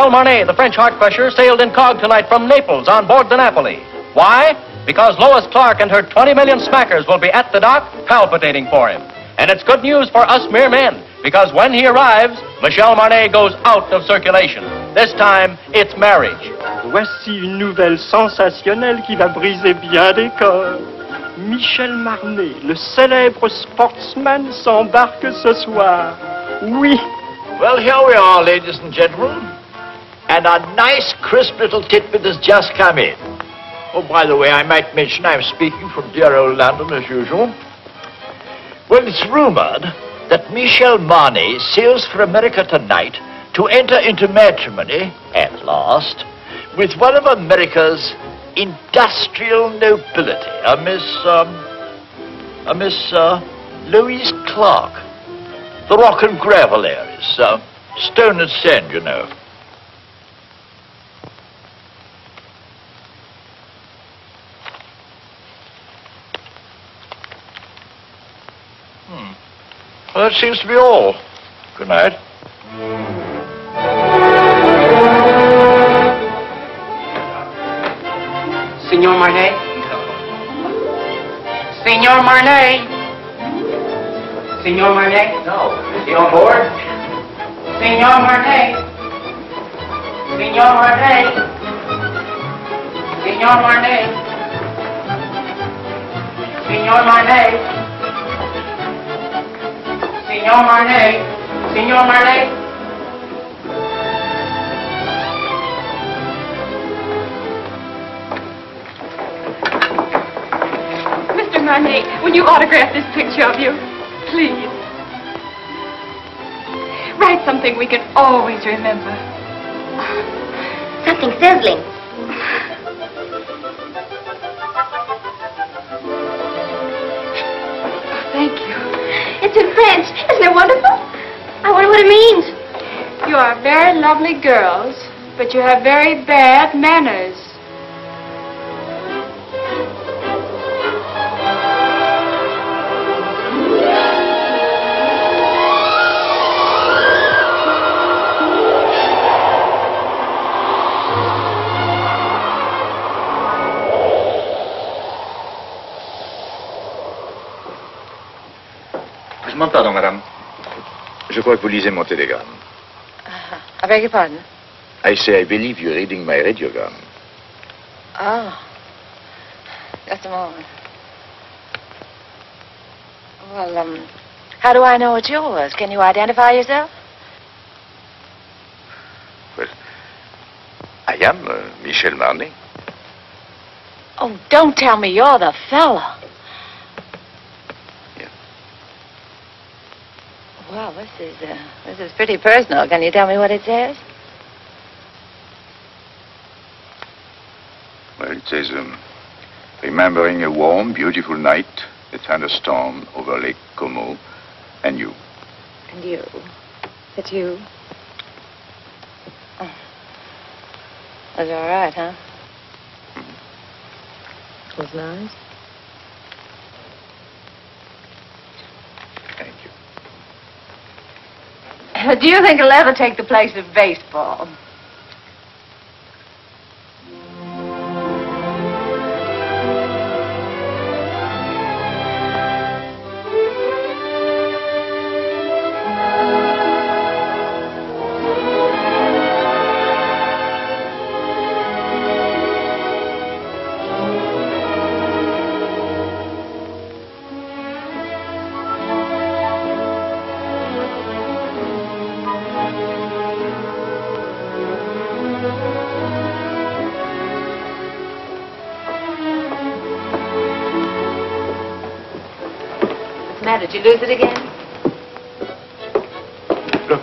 Michel Marnet, the French heart crusher, sailed incog tonight from Naples on board the Napoli. Why? Because Lois Clark and her 20 million smackers will be at the dock palpitating for him. And it's good news for us mere men, because when he arrives, Michel Marnet goes out of circulation. This time, it's marriage. Voici une nouvelle sensationnelle qui va briser bien des corps. Michel Marnet, le célèbre sportsman, s'embarque ce soir. Oui. Well, here we are, ladies and gentlemen. And a nice, crisp little tidbit has just come in. Oh, by the way, I might mention I'm speaking from dear old London as usual. Well, it's rumored that Michel Marnet sails for America tonight to enter into matrimony, at last, with one of America's industrial nobility, a Miss Lois Clark. The rock and gravel areas, stone and sand, you know. Well, that seems to be all. Good night. Signor Marnet? Signor Marnet? Signor Marnet? No. Is he on board? Signor Marnet? Signor Marnet? Signor Marnet? Signor Marnet? Signor Marnet? Signor Marnet? Mr. Marnet, will you autograph this picture of you? Please. Write something we can always remember. Something sizzling. Thank you. It's in French. Isn't it wonderful? I wonder what it means. You are very lovely girls, but you have very bad manners. Pardon, madame. Je crois que vous lisez mon télégramme. I beg your pardon? I say I believe you're reading my radiogram. Oh. Just a moment. Well, how do I know it's yours? Can you identify yourself? Well, I am Michel Marnet. Oh, don't tell me you're the fella. Well, this is pretty personal. Can you tell me what it says? Well, it says, remembering a warm, beautiful night, a thunderstorm over Lake Como, and you. And you. It's you. Oh. That's all right, huh? Mm-hmm. It was nice. Thank you. Do you think it'll ever take the place of baseball? Did you lose it again? Look.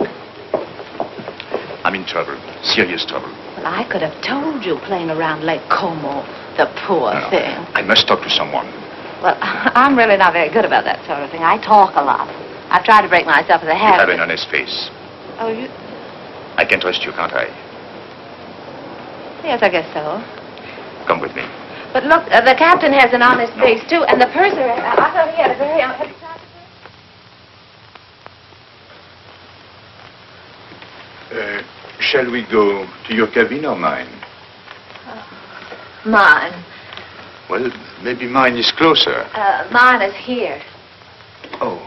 I'm in trouble. Serious trouble. Well, I could have told you playing around Lake Como, the poor thing. I must talk to someone. Well, I'm really not very good about that sort of thing. I talk a lot. I've tried to break myself of the habit. You have an honest face. Oh, you... I can trust you, can't I? Yes, I guess so. Come with me. But look, the captain has an honest face, too, and the purser, I thought he had a very honest... Shall we go to your cabin or mine? Mine. Well, maybe mine is closer. Mine is here. Oh.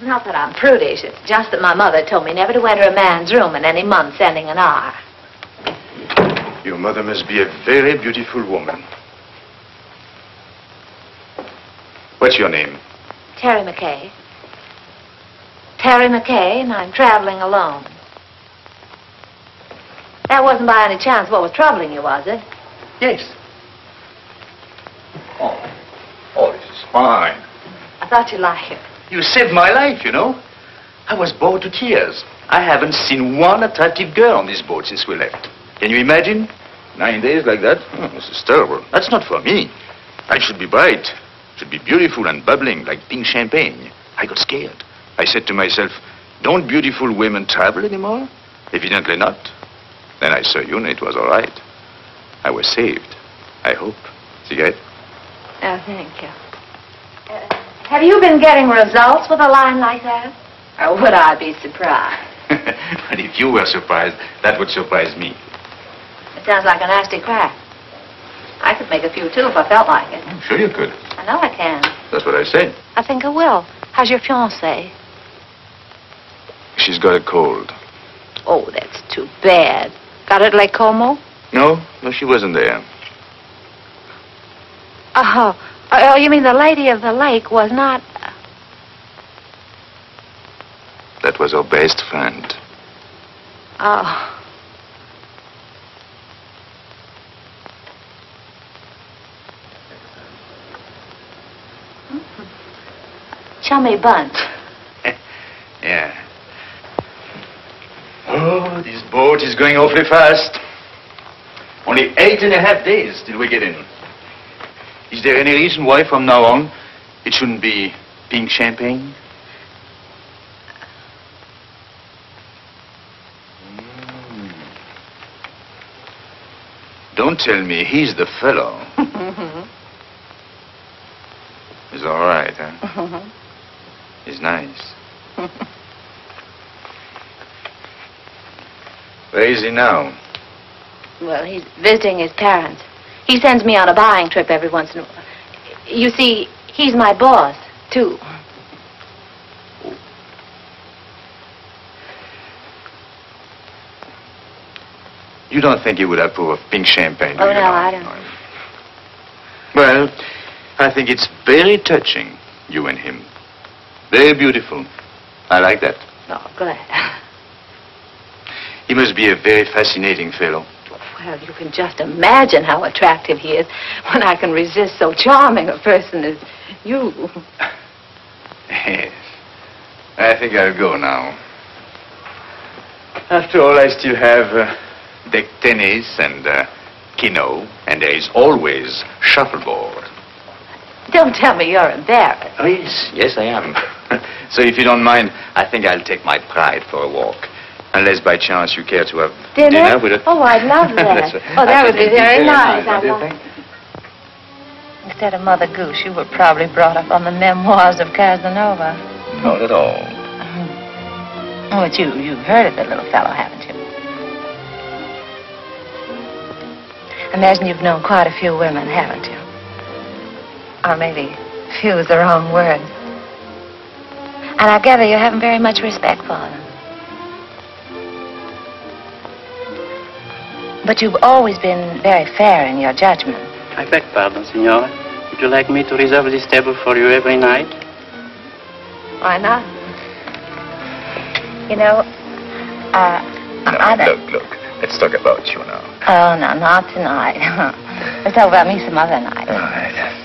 Not that I'm prudish. It's just that my mother told me never to enter a man's room in any month ending in R. Your mother must be a very beautiful woman. What's your name? Terry McKay. Terry McKay, and I'm traveling alone. That wasn't by any chance what was troubling you, was it? Yes. Oh, this is fine. I thought you'd like it. You saved my life, you know. I was bored to tears. I haven't seen one attractive girl on this boat since we left. Can you imagine? 9 days like that? Oh, this is terrible. That's not for me. I should be bright. Should be beautiful and bubbling like pink champagne. I got scared. I said to myself, don't beautiful women travel anymore? Evidently not. Then I saw you and it was all right. I was saved. I hope. Cigarette? Oh, thank you. Have you been getting results with a line like that? Or would I be surprised? But if you were surprised, that would surprise me. It sounds like a nasty crack. I could make a few, too, if I felt like it. I'm sure you could. I know I can. That's what I said. I think I will. How's your fiancée? She's got a cold. Oh, that's too bad. Got it at Lake Como? No, she wasn't there. Oh, you mean the lady of the lake was not... That was her best friend. Oh. Chummy bunch. Yeah. Oh, this boat is going awfully fast. Only 8.5 days till we get in. Is there any reason why from now on it shouldn't be pink champagne? Don't tell me he's the fellow. He's all right, huh? He's nice. Where is he now? Well, he's visiting his parents. He sends me on a buying trip every once in a while. You see, he's my boss, too. You don't think he would approve of pink champagne, do Oh, you? no, I don't. Well, I think it's very touching, you and him. Very beautiful. I like that. Oh, glad. He must be a very fascinating fellow. Well, you can just imagine how attractive he is when I can resist so charming a person as you. Yes. I think I'll go now. After all, I still have deck tennis and keno, and there is always shuffleboard. Don't tell me you're embarrassed. Oh, yes. Yes, I am. So if you don't mind, I think I'll take my pride for a walk. Unless by chance you care to have dinner with a... Oh, I'd love that. Oh, that would be very nice. What do you think? Instead of Mother Goose, you were probably brought up on the memoirs of Casanova. Not at all. Oh, but you've heard of the little fellow, haven't you? I imagine you've known quite a few women, haven't you? Or maybe few is the wrong word. And I gather you haven't very much respect for them. But you've always been very fair in your judgment. I beg pardon, Signora. Would you like me to reserve this table for you every night? Why not? You know, Look. Let's talk about you now. Oh, no, not tonight. Let's talk about me some other night. All right.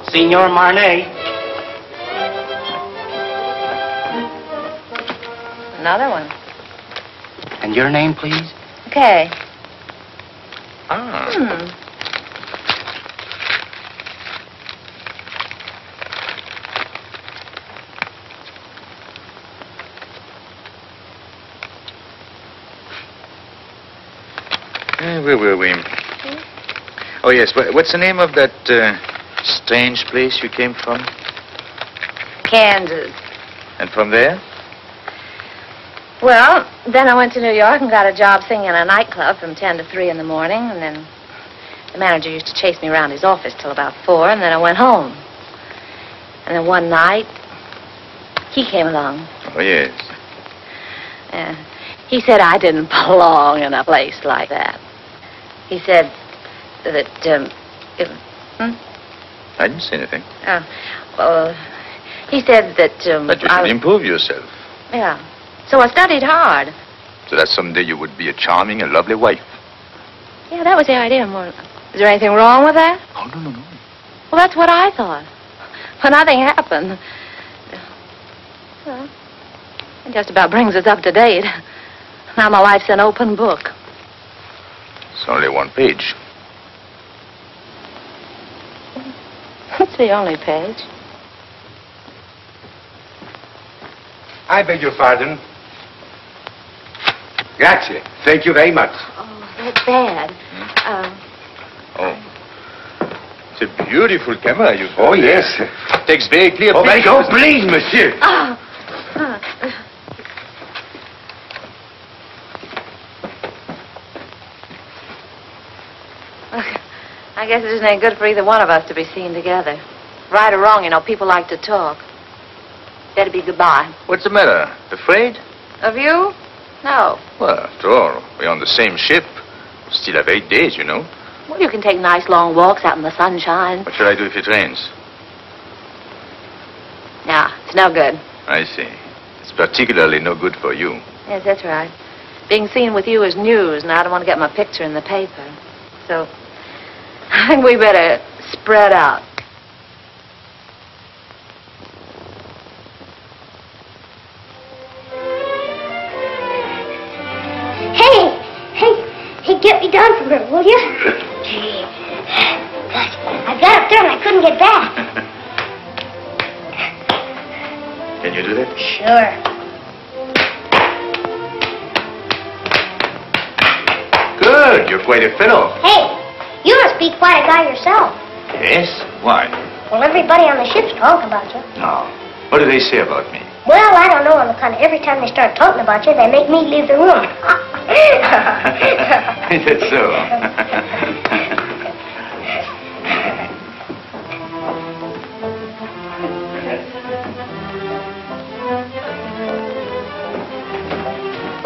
Signor Marnet. Another one. And your name, please? Okay. Ah. Where were we? Oh, yes. What's the name of that Strange place you came from? Kansas. And from there? Well, then I went to New York and got a job singing in a nightclub from 10 to 3 in the morning, and then the manager used to chase me around his office till about 4, and then I went home. And then one night, he came along. Oh, yes. He said I didn't belong in a place like that. He said that, I didn't say anything. Well, he said that, That you should improve yourself. Yeah. So I studied hard. So that someday you would be a charming and lovely wife. Yeah, that was the idea. More. Is there anything wrong with that? Oh, no. Well, that's what I thought. But nothing happened. Well, it just about brings us up to date. Now my life's an open book. It's only one page. It's the only page. I beg your pardon. Grazie. Thank you very much. Oh, that's bad. Oh. It's a beautiful camera you've got. Oh, yes. Takes very clear Oh, pictures. very good. Please, monsieur. I guess it isn't any good for either one of us to be seen together. Right or wrong, you know, people like to talk. Better be goodbye. What's the matter? Afraid? Of you? No. Well, after all, we're on the same ship. We still have 8 days, you know. Well, you can take nice long walks out in the sunshine. What should I do if it rains? Nah, it's no good. I see. It's particularly no good for you. Yes, that's right. Being seen with you is news, and I don't want to get my picture in the paper. So, I think we better spread out. Hey, get me down from here, will you? Gee, I got up there and I couldn't get back. Can you do that? Sure. Good. You're quite a fellow. Hey, you must be quite a guy yourself. Yes? Why? Well, everybody on the ship's talking about you. No. What do they say about me? Well, I don't know on the kind of every time they start talking about you, they make me leave the room. Is that so?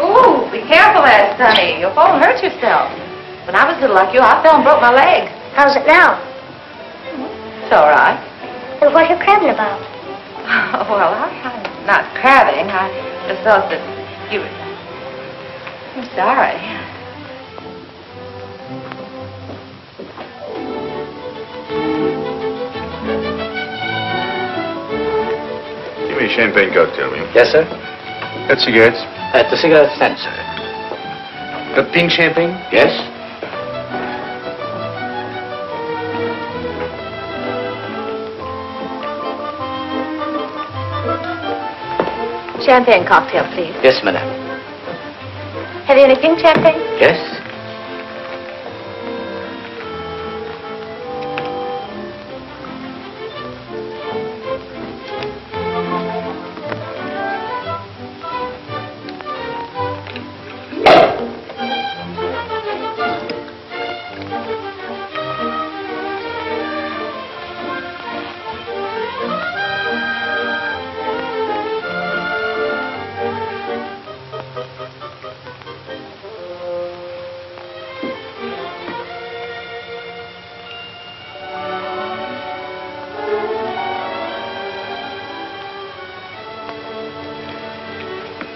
Ooh, be careful there, Sonny. You'll fall and hurt yourself. When I was little like you, I fell and broke my leg. How's it now? It's all right. Then what are you crabbing about? Well, I'm not crabbing. I just thought that you were... I'm sorry. Give me a champagne cocktail, will you? Yes, sir. Got cigarettes? At the cigarette stand, sir. Got pink champagne? Yes? Champagne cocktail, please. Yes, madam. Have you any pink champagne? Yes?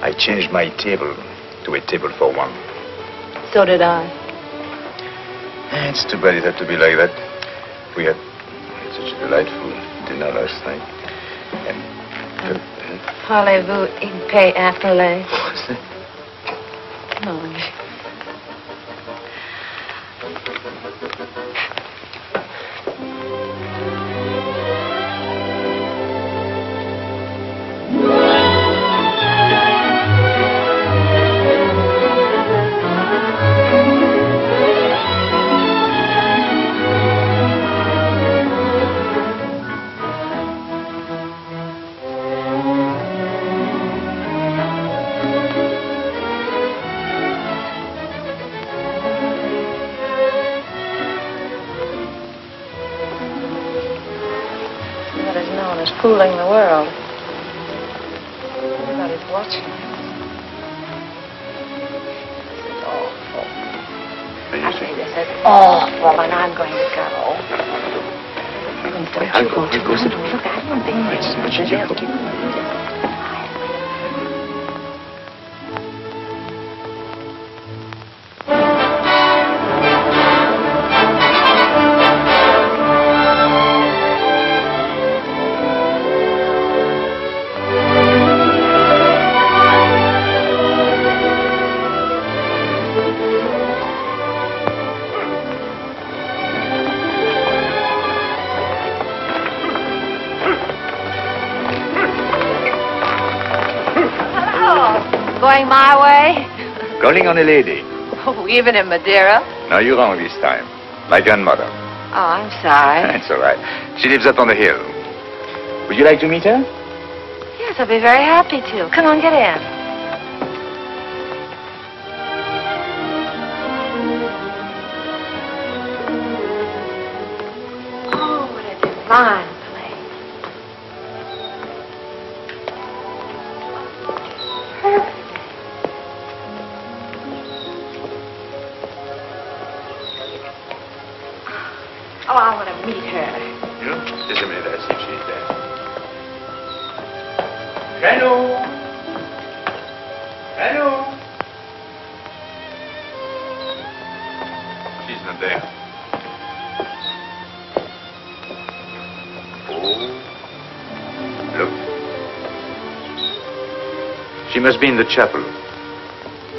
I changed my table to a table for one. So did I. It's too bad it had to be like that. We had such a delightful dinner last night. And... Parlez-vous in paix afterlay? What's that? No. fooling the world. Everybody's watching us. This is awful. I say this is awful, and I'm going to go. I'll go. Look, I don't think much. Going my way? Calling on a lady. Oh, even in Madeira? No, you're wrong this time. My grandmother. Oh, I'm sorry. That's all right. She lives up on the hill. Would you like to meet her? Yes, I'll be very happy to. Come on, get in. Oh, what a divine place. Perfect. Oh, I want to meet her. Yeah? Just a minute, I'll see if she's there. Hello? Hello? She's not there. Oh. Look. She must be in the chapel.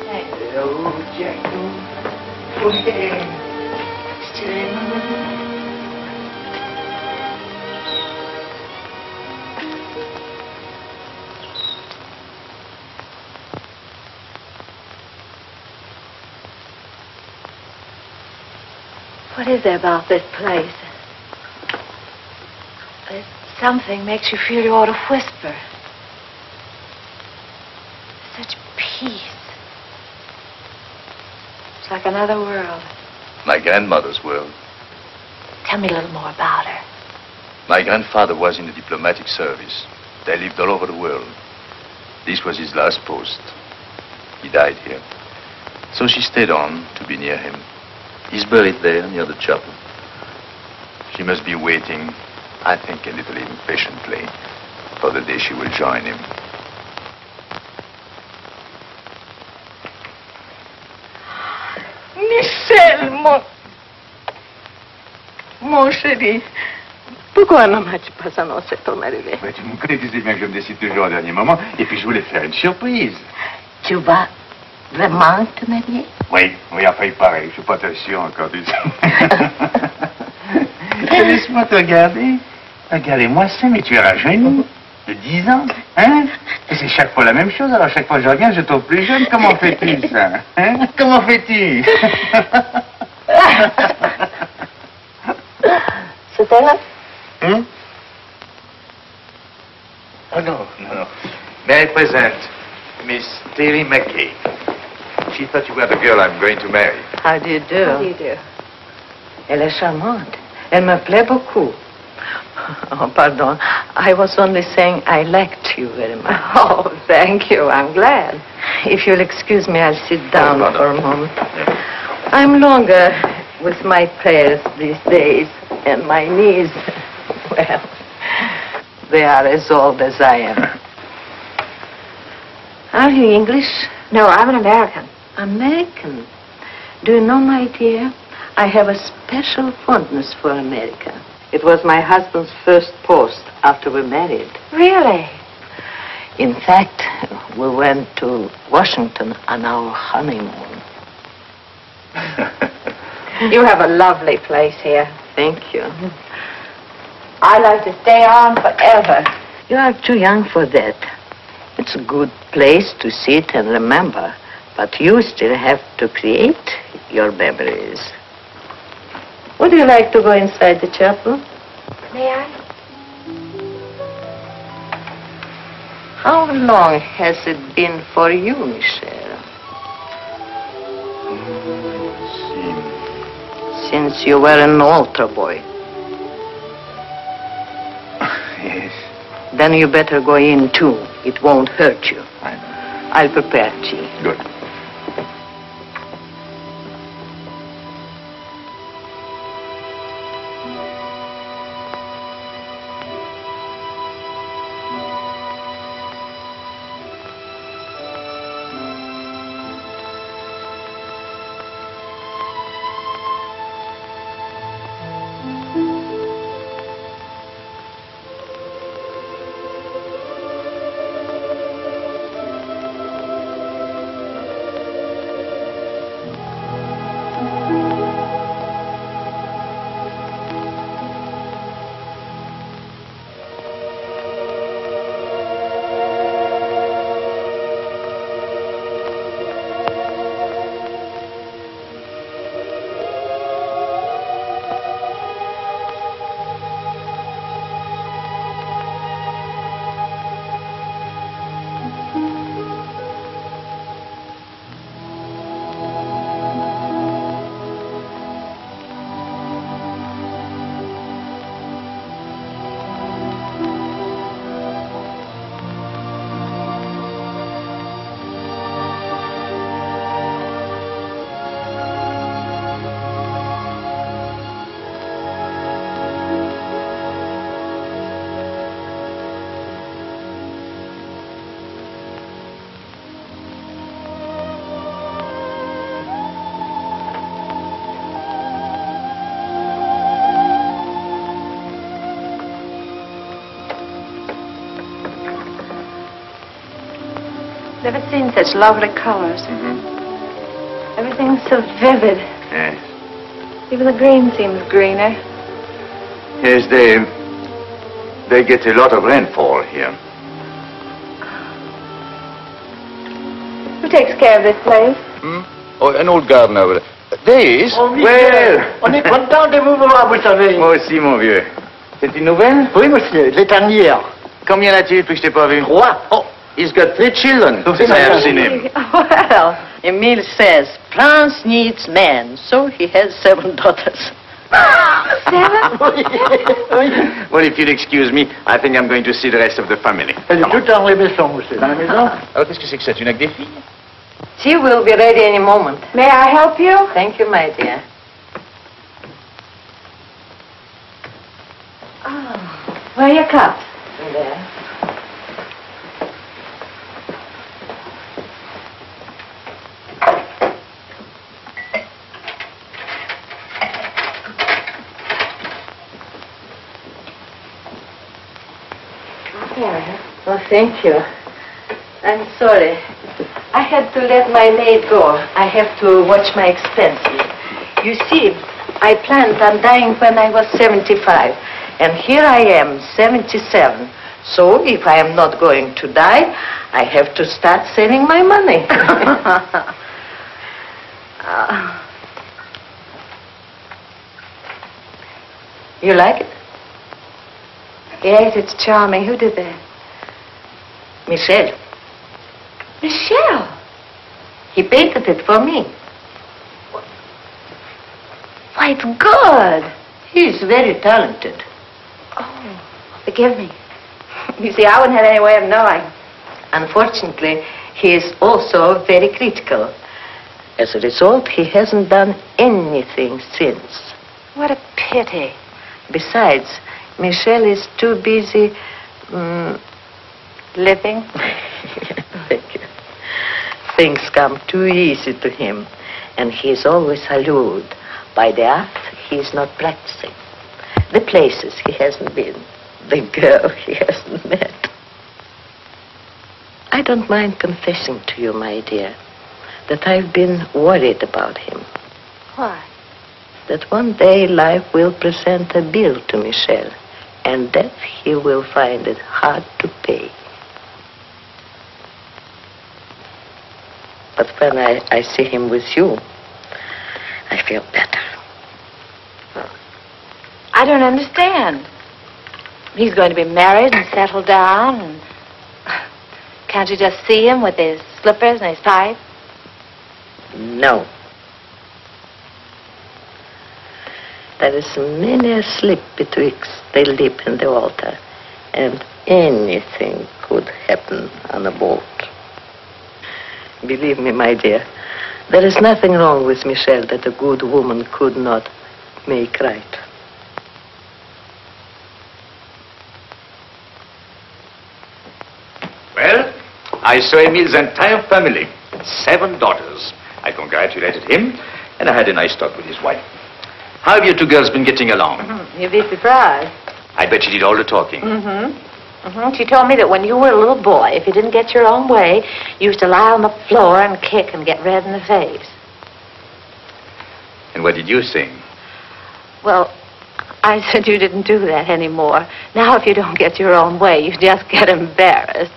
Hello, Jacko. Okay. What is there about this place? There's something makes you feel you ought to whisper. Such peace. It's like another world. My grandmother's world. Tell me a little more about her. My grandfather was in the diplomatic service. They lived all over the world. This was his last post. He died here. So she stayed on to be near him. He's buried there near the chapel. She must be waiting, I think a little impatiently, for the day she will join him. Michel, mon chéri, pourquoi ne m'as-tu pas annoncé ton arrivée? Mais tu me connais, tu sais bien que je me décide toujours au dernier moment, et puis je voulais faire une surprise. Tu vas vraiment te marier? Oui, enfin il paraît, je suis pas très sûr encore du tout. Laisse-moi te regarder. Regardez-moi ça, mais tu es rajeuni de 10 ans, hein? Et c'est chaque fois la même chose, alors chaque fois que je reviens, je trouve plus jeune. Comment fais-tu ça? Hein? Comment fais-tu? C'était là? Hein? Oh non. May I present Miss Terry McKay? She thought you were the girl I'm going to marry. How do you do? How do you do? Elle est charmante. Elle me plaît beaucoup. Oh, pardon. I was only saying I liked you very much. Oh, thank you. I'm glad. If you'll excuse me, I'll sit down pardon. for a moment. I'm longer with my prayers these days, and my knees, well, they are as old as I am. Are you English? No, I'm an American. American? Do you know, my dear, I have a special fondness for America. It was my husband's first post after we married. Really? In fact, we went to Washington on our honeymoon. You have a lovely place here. Thank you. I'd like to stay on forever. You are too young for that. It's a good place to sit and remember, but you still have to create your memories. Would you like to go inside the chapel? May I? How long has it been for you, Michel? Since you were an altar boy. Yes. Then you better go in too. It won't hurt you. I know. I'll prepare tea. Good. Never seen such lovely colors. Everything's so vivid. Yes. Even the green seems greener. Yes, they get a lot of rainfall here. Who takes care of this place? Oh, an old gardener over there. This? Oh, Well, on est content de vous voir, vous savez. moi aussi, mon vieux. C'est une nouvelle? Oui, monsieur, les dernières. Combien a-t-il depuis que je t'ai pas vu? 3. Oh, he's got 3 children. Since I have seen him. Well, Emile says France needs men, so he has 7 daughters. 7? Well, if you'll excuse me, I think I'm going to see the rest of the family. Elle est toute dans les maisons, monsieur. Dans la maison? Alors, qu'est-ce que c'est que ça? Tu n'as que des filles? Tea will be ready any moment. May I help you? Thank you, my dear. Oh, where are your cups? There. Oh, thank you. I'm sorry. I had to let my maid go. I have to watch my expenses. You see, I planned on dying when I was 75. And here I am, 77. So if I am not going to die, I have to start saving my money. You like it? Yes, it's charming. Who did that? Michel. Michelle. He painted it for me. Why, it's good. He's very talented. Oh, forgive me. You see, I wouldn't have any way of knowing. Unfortunately, he is also very critical. As a result, he hasn't done anything since. What a pity. Besides, Michel is too busy Living? Thank you. Things come too easy to him, and he is always allured by the art he is not practicing, the places he hasn't been, the girl he hasn't met. I don't mind confessing to you, my dear, that I've been worried about him. Why? That one day life will present a bill to Michel, and that he will find it hard to pay. But when I see him with you, I feel better. I don't understand. He's going to be married and settled down, and can't you just see him with his slippers and his pipe? No. There is many a slip betwixt the lip and the altar, and Anything could happen on a boat. Believe me, my dear, there is nothing wrong with Michelle that a good woman could not make right. Well, I saw Emile's entire family, 7 daughters. I congratulated him, and I had a nice talk with his wife. How have you two girls been getting along? You'd be surprised. I bet she did all the talking. She told me that when you were a little boy, if you didn't get your own way, you used to lie on the floor and kick and get red in the face. And what did you sing? Well, I said you didn't do that anymore. Now if you don't get your own way, you just get embarrassed.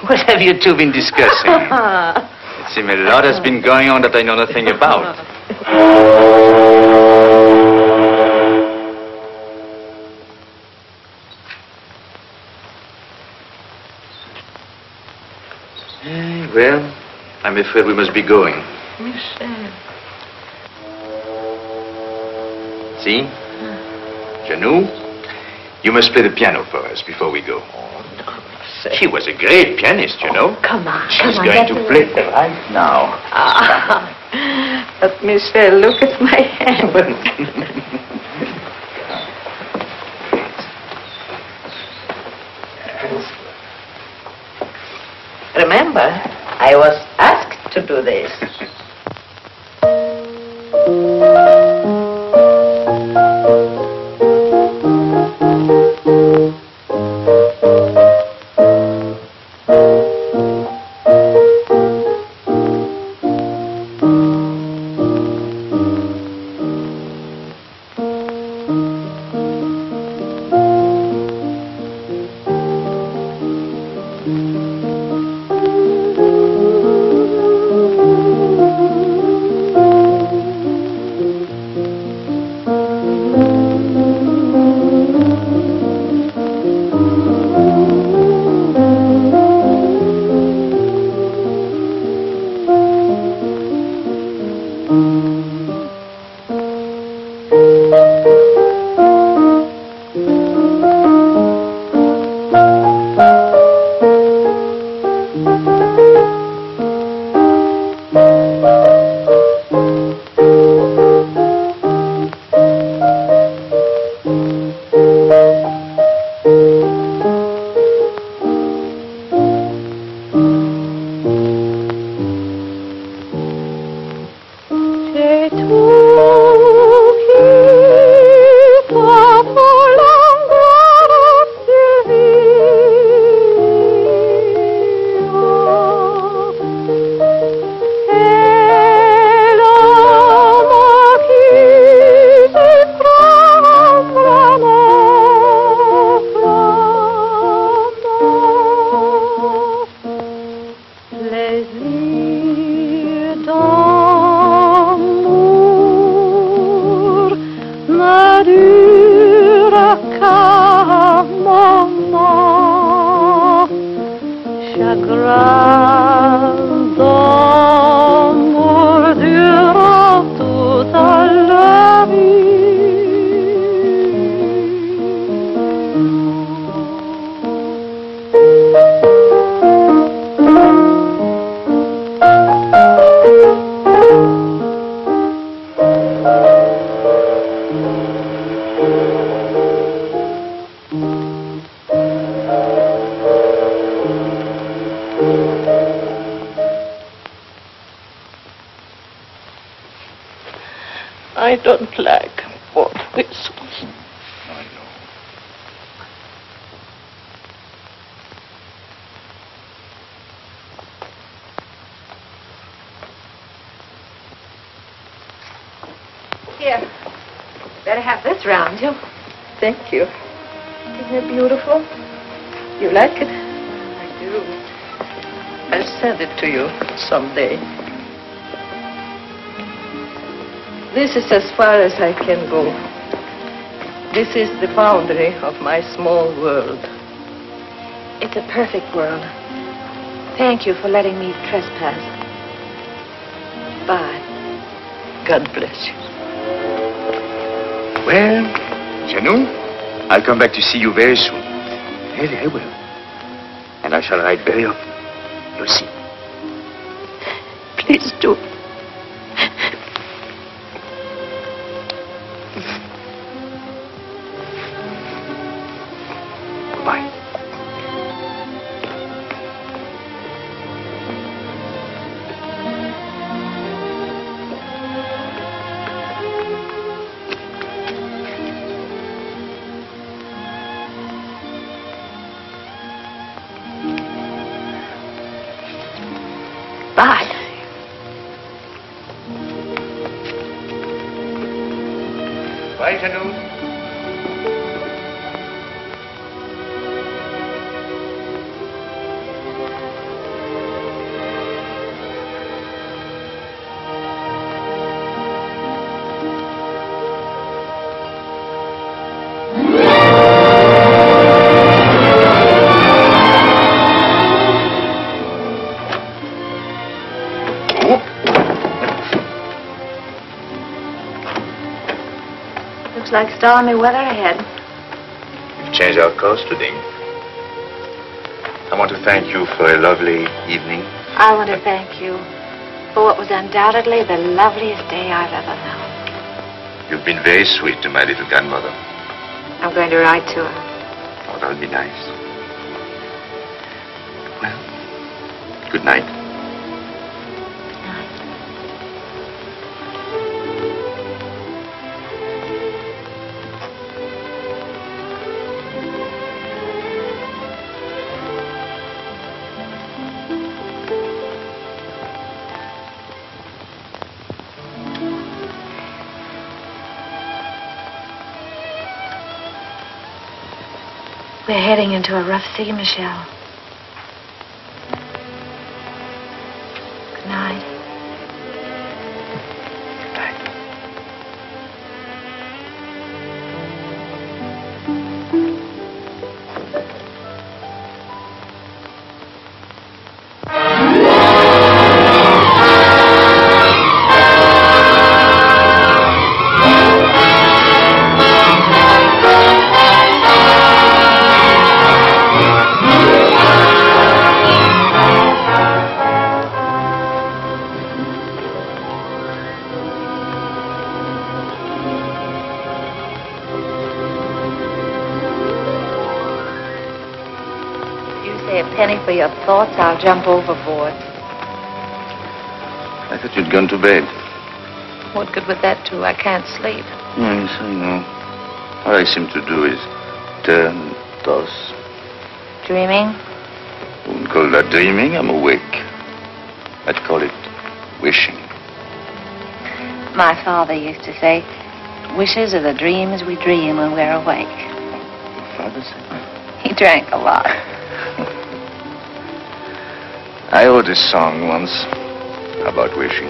What have you two been discussing? It seems a lot has been going on that I know nothing about. Well, I'm afraid we must be going. Michelle. See? Janou, you must play the piano for us before we go. She was a great pianist, you know. Come on, She's going to play right now. But Michelle, look at my hand. Remember, I was asked to do this. I don't like both whistles. I know. Here, better have this round you. Thank you. Isn't it beautiful? You like it? I do. I'll send it to you someday. This is as far as I can go. This is the boundary of my small world. It's a perfect world. Thank you for letting me trespass. Bye. God bless you. Well, Janou, I'll come back to see you very soon. Really, I will. And I shall write very often. You'll see. Please do. Goodbye. Bye. Bye, Janou. Looks like stormy weather ahead. We've changed our course today. I want to thank you for a lovely evening. I want to thank you for what was undoubtedly the loveliest day I've ever known. You've been very sweet to my little grandmother. I'm going to write to her. Oh, that'll be nice. Well, good night. We're heading into a rough sea, Michelle. Good night. Penny for your thoughts, I'll jump overboard. I thought you'd gone to bed. What good would that do? I can't sleep. Yes, I know. All I seem to do is turn, toss. Dreaming? I wouldn't call that dreaming. I'm awake. I'd call it wishing. My father used to say, wishes are the dreams we dream when we're awake. Your father said that? He drank a lot. I wrote a song once about wishing.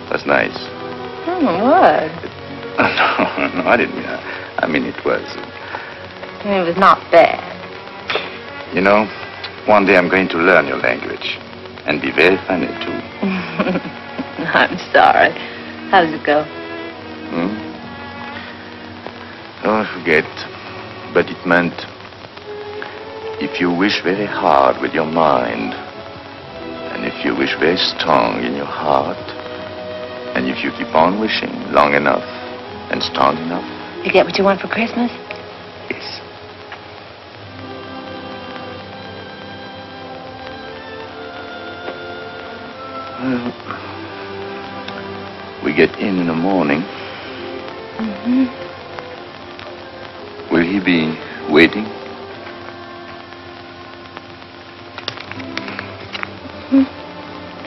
That's nice. What? No, I didn't mean that. I mean, it was. It was not bad. You know, one day I'm going to learn your language and be very funny, too. I'm sorry. How does it go? Oh, I forget. But it meant, if you wish very hard with your mind, and if you wish very strong in your heart, and if you keep on wishing long enough and strong enough... You get what you want for Christmas? Yes. Well, we get in the morning. Mm-hmm. Will he be waiting?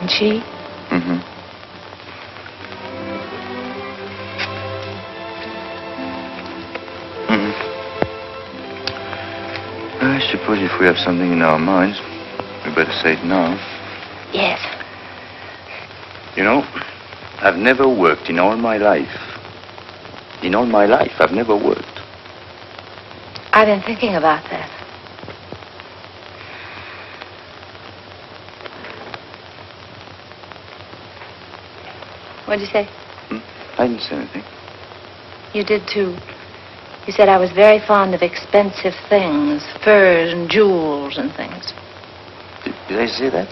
And she? Mm-hmm. I suppose if we have something in our minds, we better say it now. Yes. You know, I've never worked in all my life. In all my life, I've never worked. I've been thinking about that. What'd you say? I didn't say anything. You did, too. You said I was very fond of expensive things, furs and jewels and things. Did I say that?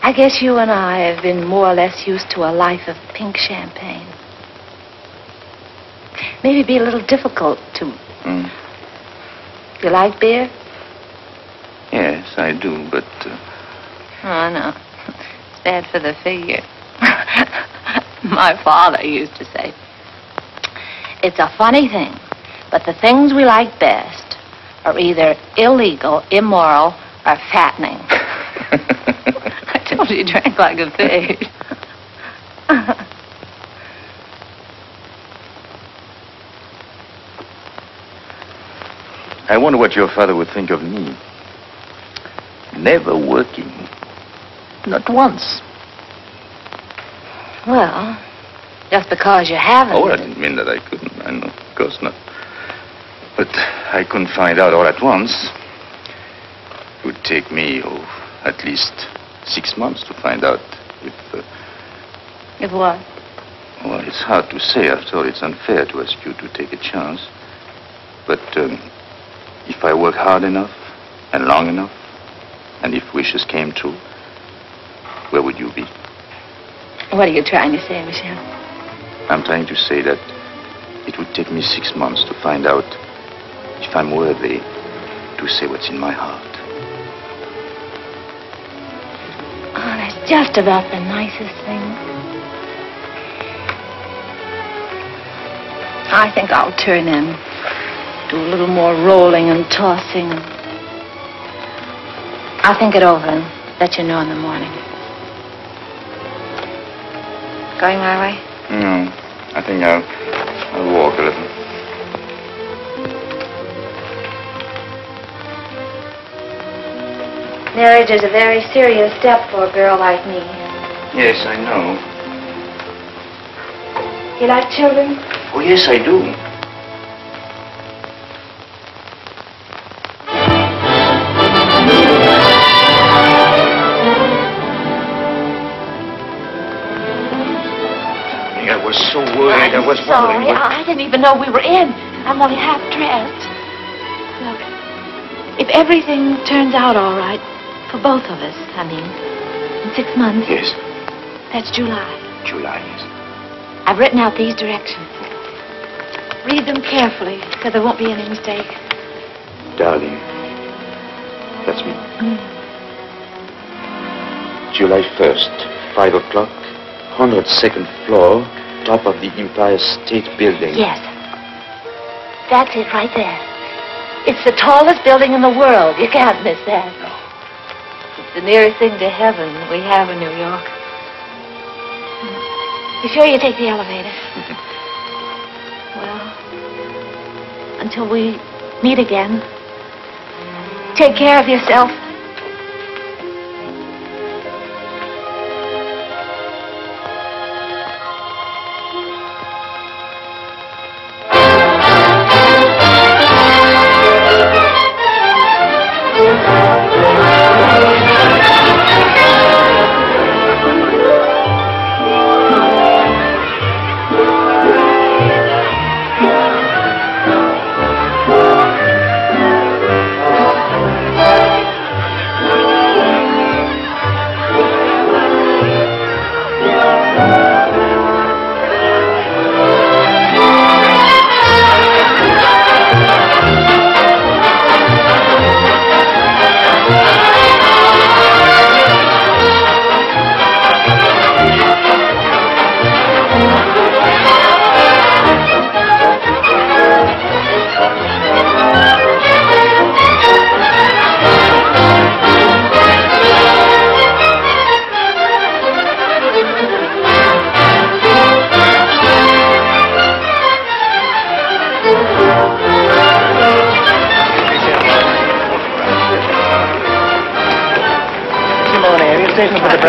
I guess you and I have been more or less used to a life of pink champagne. Maybe it'd be a little difficult to... You like beer? Yes, I do, but... Oh, no. It's bad for the figure. My father used to say, it's a funny thing, but the things we like best are either illegal, immoral, or fattening. I told you he drank like a pig. I wonder what your father would think of me. Never working. Not once. Well, just because you haven't. Oh, I didn't mean that I couldn't. I know, of course not. But I couldn't find out all at once. It would take me, at least 6 months to find out if... If what? Well, it's hard to say. After all, it's unfair to ask you to take a chance. But if I work hard enough and long enough, and if wishes came true, where would you be? What are you trying to say, Michel? I'm trying to say that it would take me 6 months to find out if I'm worthy to say what's in my heart. Oh, that's just about the nicest thing. I think I'll turn in. Do a little more rolling and tossing. I'll think it over and let you know in the morning. Going my way? No, I think I'll walk a little. Marriage is a very serious step for a girl like me. Yes, I know. You like children? Oh, yes, I do. I was so worried. I was sorry. wondering. I didn't even know we were in. I'm only half dressed. Look, if everything turns out all right, for both of us, I mean, in 6 months. Yes. That's July. July, yes. I've written out these directions. Read them carefully, so there won't be any mistake. Darling, that's me. July 1st, 5 o'clock, 102nd floor, top of the Empire State Building. Yes. That's it right there. It's the tallest building in the world. You can't miss that. No. It's the nearest thing to heaven we have in New York. You sure you take the elevator? Well, until we meet again, take care of yourself.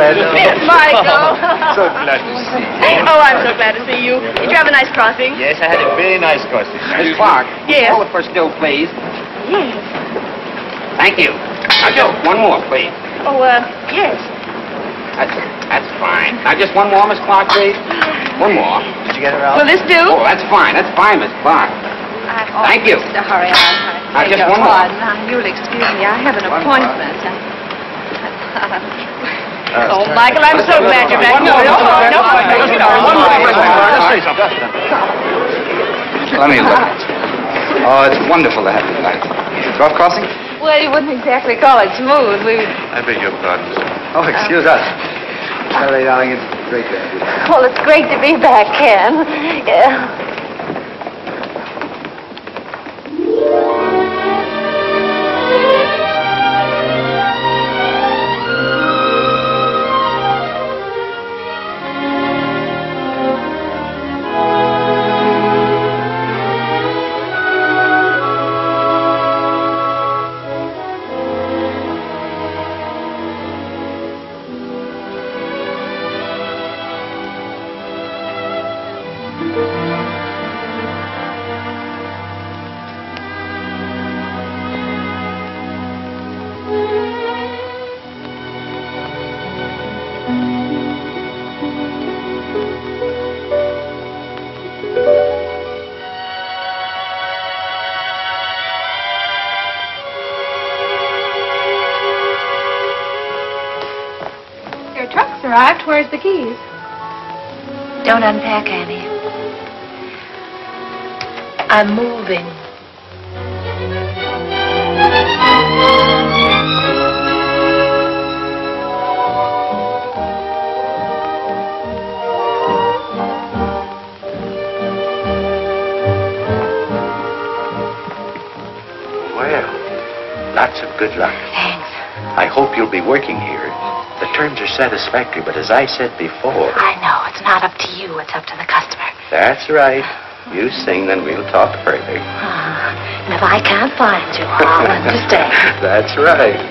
Miss Michael. So glad to see you. Oh, I'm so glad to see you. Did you have a nice crossing? Yes, I had a very nice crossing. Miss Clark, Yes. hold it for still, please. Yes. Thank you. Now, Joe, one more, please. Oh, yes. That's fine. Now, just one more, Miss Clark, please. One more. Did you get her out? Will this do? Oh, that's fine. That's fine, Miss Clark. Thank you. To hurry on. Now, just one more. Now, you'll excuse me. I have an appointment. Oh, Michael, I'm so glad you're back. No. Let me look. Oh, it's wonderful to have you tonight. Golf crossing? Well, you wouldn't exactly call it smooth. I beg your pardon, sir. Oh, excuse us. Sorry, darling, it's great to have you. Well, it's great to be back, Ken. Yeah. Arrived. Where's the keys? Don't unpack, Annie. I'm moving. Well, lots of good luck. Thanks. I hope you'll be working here. The terms are satisfactory, but as I said before... I know. It's not up to you. It's up to the customer. That's right. You sing, then we'll talk further. And if I can't find you, I'll understand. That's right.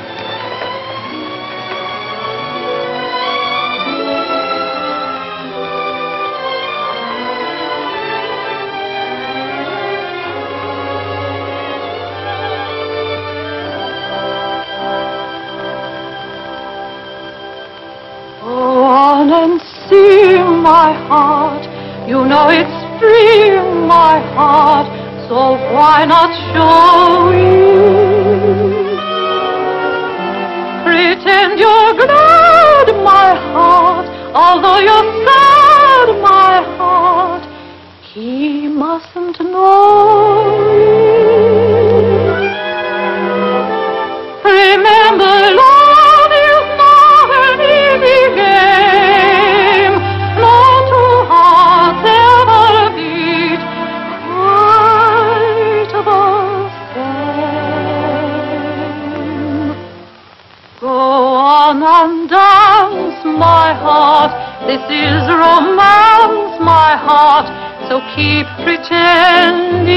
And see my heart, you know it's free, my heart, so why not show it? Pretend you're glad, my heart, although you're sad, my heart, he mustn't know it. Remember, love is not an easy game. No two hearts ever beat quite the same. Go on and dance, my heart. This is romance, my heart. So keep pretending.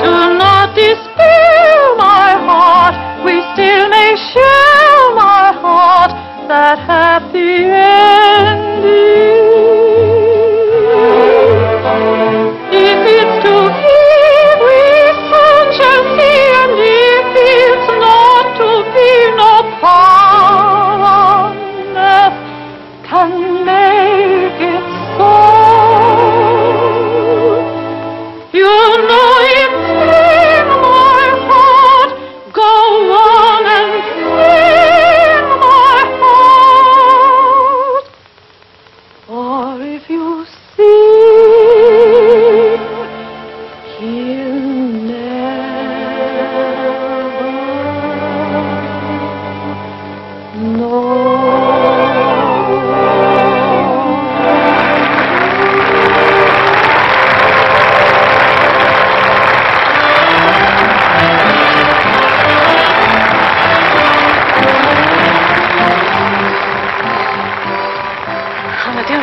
Do not despair, my heart. We still may share, my heart, that happy ending. If it's to be, we soon shall see, and if it's not to be, no power on earth can make it so. You know it's in my heart. Go on and sing, my heart. Or if you sing, he'll never know.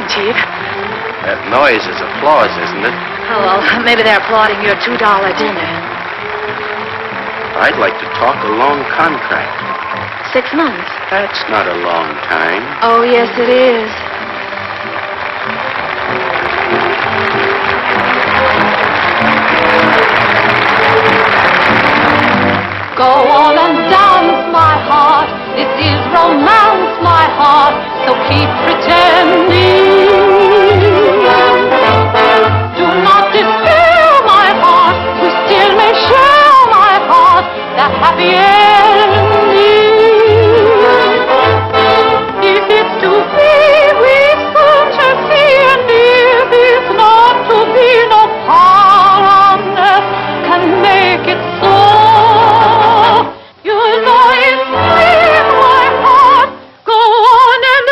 Chief. That noise is applause, isn't it? Oh, well, maybe they're applauding your $2 dinner. I'd like to talk a long contract. 6 months. That's not a long time. Oh, yes, it is. Go on and dance, my heart. is romance, my heart, so keep pretending. Do not despair, my heart, we still may share, my heart, the happy ending. If it's to be, we soon shall see, and if it's not to be, no power on earth can make it so. You know it's sweet, my heart, go on and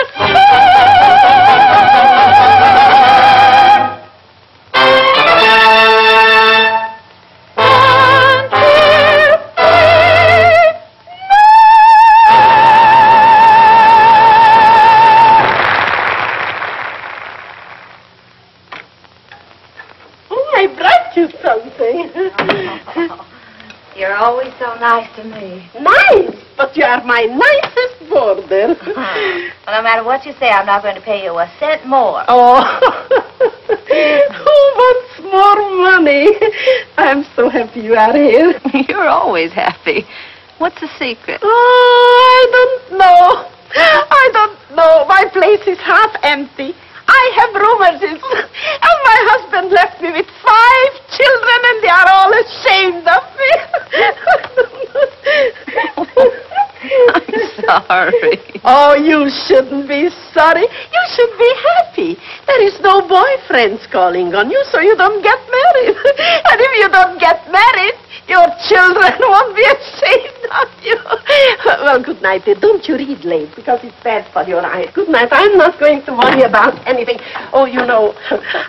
I brought you something. You're always so nice to me. Nice, but you are my nicest boarder. Well, no matter what you say, I'm not going to pay you a cent more. Oh, who wants more money? I'm so happy you are here. You're always happy. What's the secret? Oh, I don't know. I don't know. My place is half empty. I have rheumatism, and my husband left me with 5 children, and they are all ashamed of me. I'm sorry. Oh, you shouldn't be sorry. You should be happy. There is no boyfriends calling on you, so you don't get married. And if you don't get married, your children won't be ashamed of you. Well, good night. Don't you read late, because it's bad for your eyes. Good night. I'm not going to worry about anything. Oh, you know,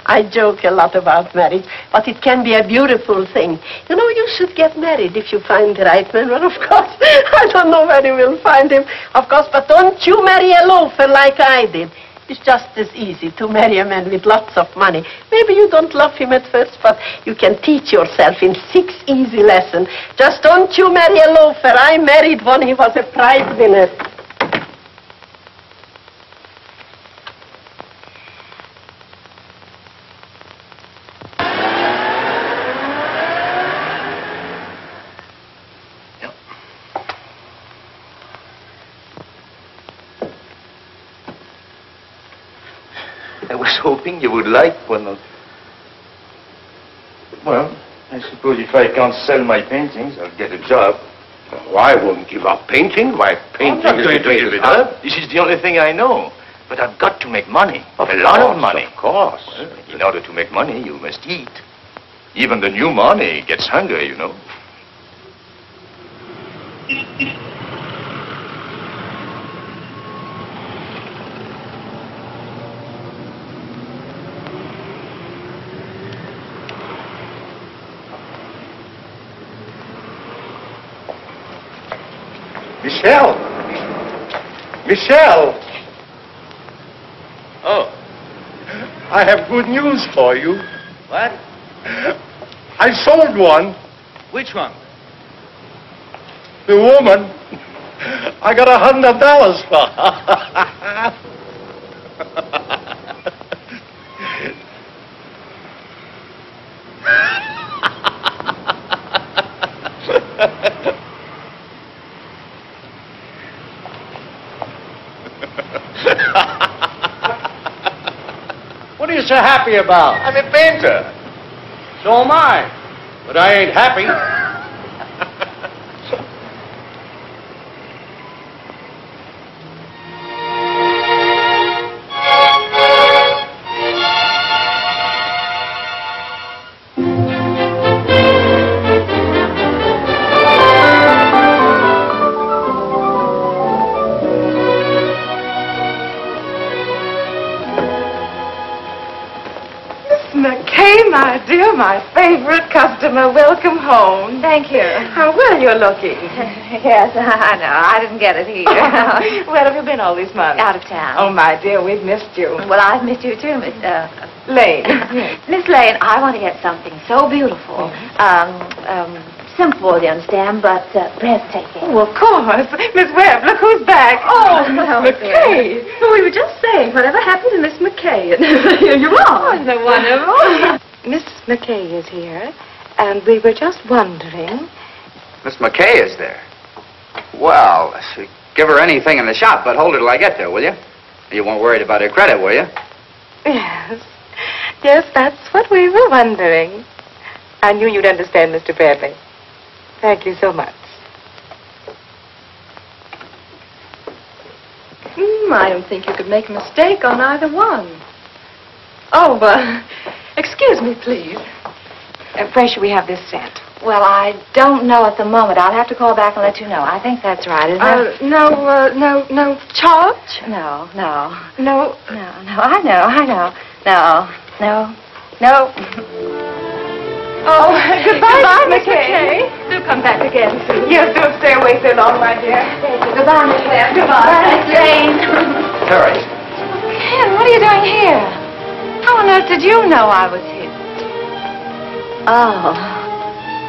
I joke a lot about marriage, but it can be a beautiful thing. You know, you should get married if you find the right man. Well, of course, I don't know where you will find him, of course, but don't you marry a loafer like I did. It's just as easy to marry a man with lots of money. Maybe you don't love him at first, but you can teach yourself in 6 easy lessons. Just don't you marry a loafer. I married one. He was a prize winner. I was hoping you would like one of... Well, I suppose if I can't sell my paintings, I'll get a job. Oh, I won't give up painting. Why, painting I'm not going is to give it up. This is the only thing I know. But I've got to make money. A lot of money. Of course. Well, in order to make money, you must eat. Even the new money gets hungry, you know. Michelle! Michelle! Oh. I have good news for you. What? I sold one. Which one? The woman. I got $100 for her. What are you so happy about? I'm a painter. So am I. But I ain't happy. My dear, my favorite customer, welcome home. Thank you. How well you're looking. Yes, I know. I didn't get it either. Where have you been all these months? Out of town. Oh, my dear, we've missed you. Well, I've missed you too, Miss Lane. Miss Lane, I want to get something so beautiful. Simple, you understand, but breathtaking. Oh, of course. Miss Webb, look who's back. Oh, Miss Oh, McKay. Well, we were just saying, whatever happened to Miss McKay? And here you are. Isn't it wonderful? Miss McKay is here, and we were just wondering... Miss McKay is there. Well, give her anything in the shop, but hold her till I get there, will you? You weren't worried about her credit, were you? Yes. Yes, that's what we were wondering. I knew you'd understand, Mr. Bradley. Thank you so much. I don't think you could make a mistake on either one. Oh, excuse me, please. Where should we have this sent? Well, I don't know at the moment. I'll have to call back and let you know. I think that's right, isn't it? No charge? No. No. I know. No. Oh, goodbye, Miss McKay. Do come back again soon. Yes, don't stay away so long, my dear. Goodbye, Miss Webb. Goodbye, Miss Jane. Harry. Ken, what are you doing here? How on earth did you know I was here?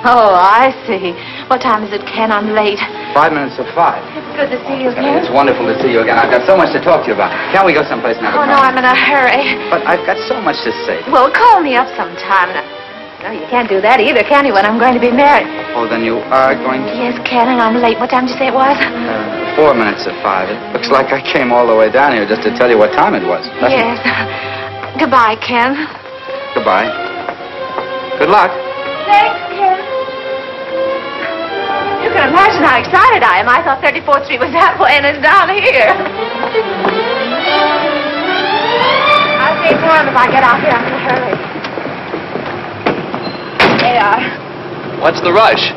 Oh, I see. What time is it, Ken? I'm late. 5 minutes to 5. It's good to see you again. It's wonderful to see you again. I've got so much to talk to you about. Can't we go someplace and have a Oh, no, I'm in a hurry. But I've got so much to say. Well, call me up sometime. No, you can't do that either, can you, when I'm going to be married? Oh, then you are going to... Yes, Ken, and I'm late. What time did you say it was? 4 minutes to 5. It looks like I came all the way down here just to tell you what time it was. Yes. Goodbye, Ken. Goodbye. Good luck. Thanks, Ken. You can imagine how excited I am. I thought 34th Street was that way, and it's down here. I'll stay for him if I get out here. I'm in a hurry. There you are. What's the rush?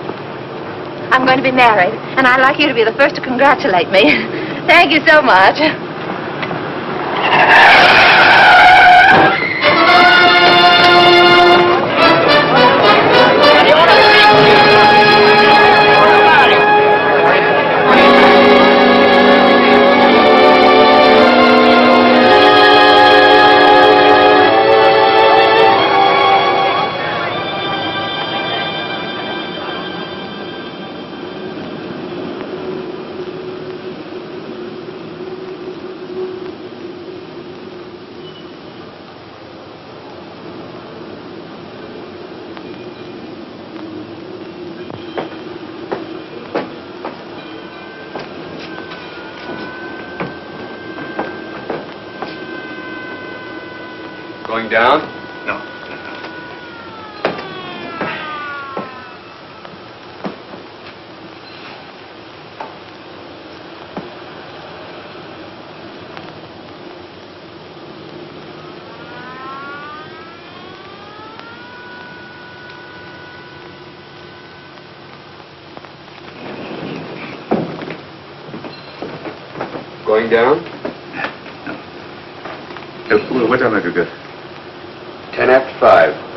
I'm going to be married, and I'd like you to be the first to congratulate me. Thank you so much. Going down? No. Going down? No. What time are you good? 10 after 5.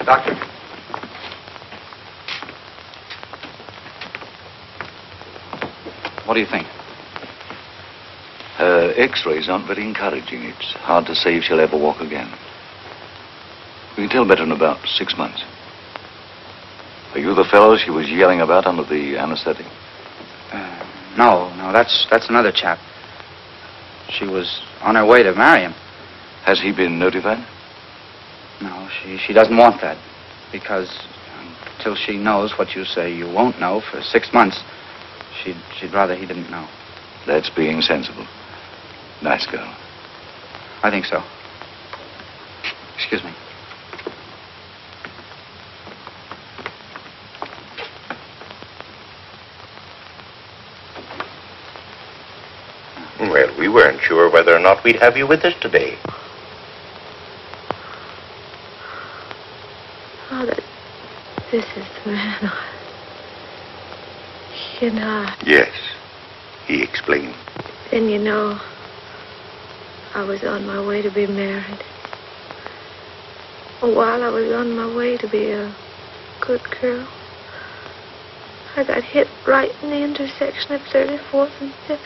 Doctor. What do you think? Her x-rays aren't very encouraging. It's hard to say if she'll ever walk again. We can tell better in about 6 months. Are you the fellow she was yelling about under the anesthetic? No, that's another chap. She was on her way to marry him. Has he been notified? No, she doesn't want that. Because until she knows what you say you won't know for 6 months, she'd rather he didn't know. That's being sensible. Nice girl. I think so. Excuse me. sure whether or not we'd have you with us today. Father, this is the man. Yes, he explained. Then I was on my way to be married. While I was on my way to be a good girl, I got hit right in the intersection of 34th and 5th.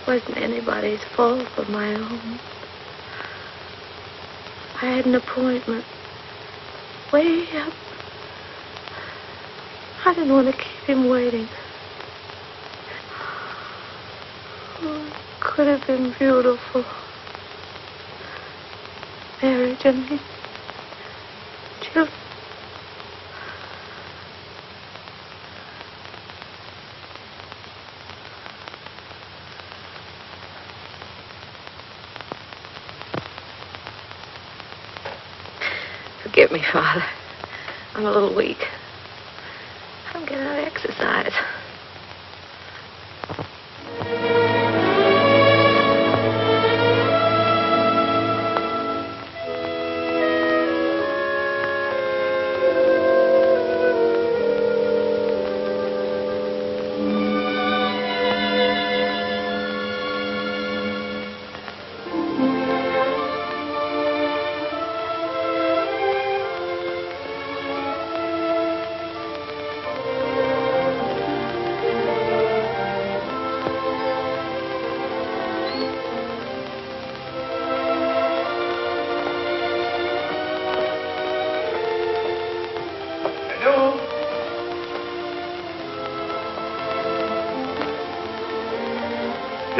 It wasn't anybody's fault but my own. I had an appointment way up. I didn't want to keep him waiting. Oh, it could have been beautiful. Marriage and children. Forgive me, Father. I'm a little weak. I'm getting out of exercise.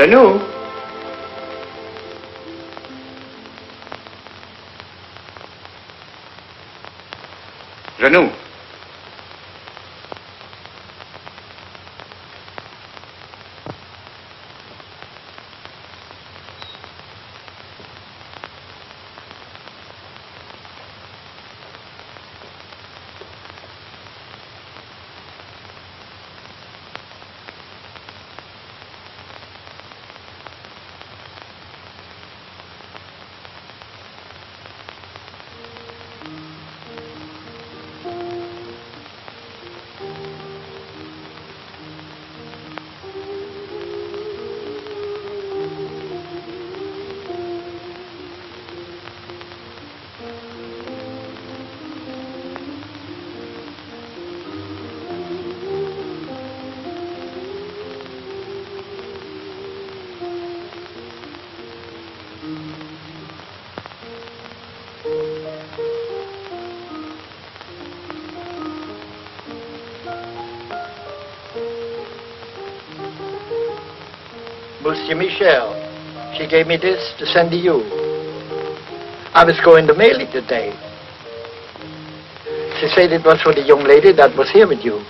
Janu? Janu? Monsieur Michel, she gave me this to send to you. I was going to mail it today. She said it was for the young lady that was here with you.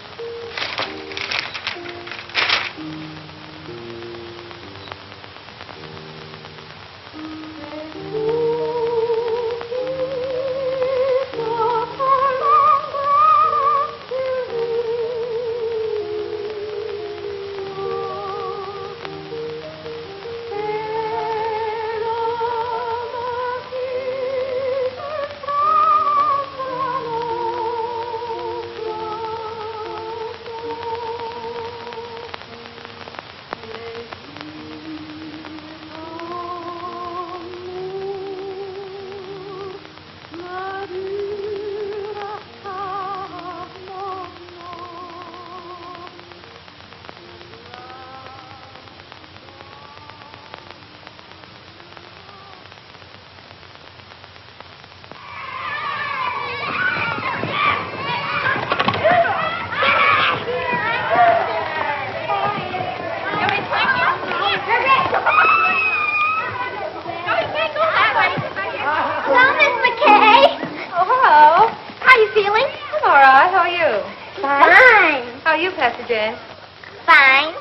Fine.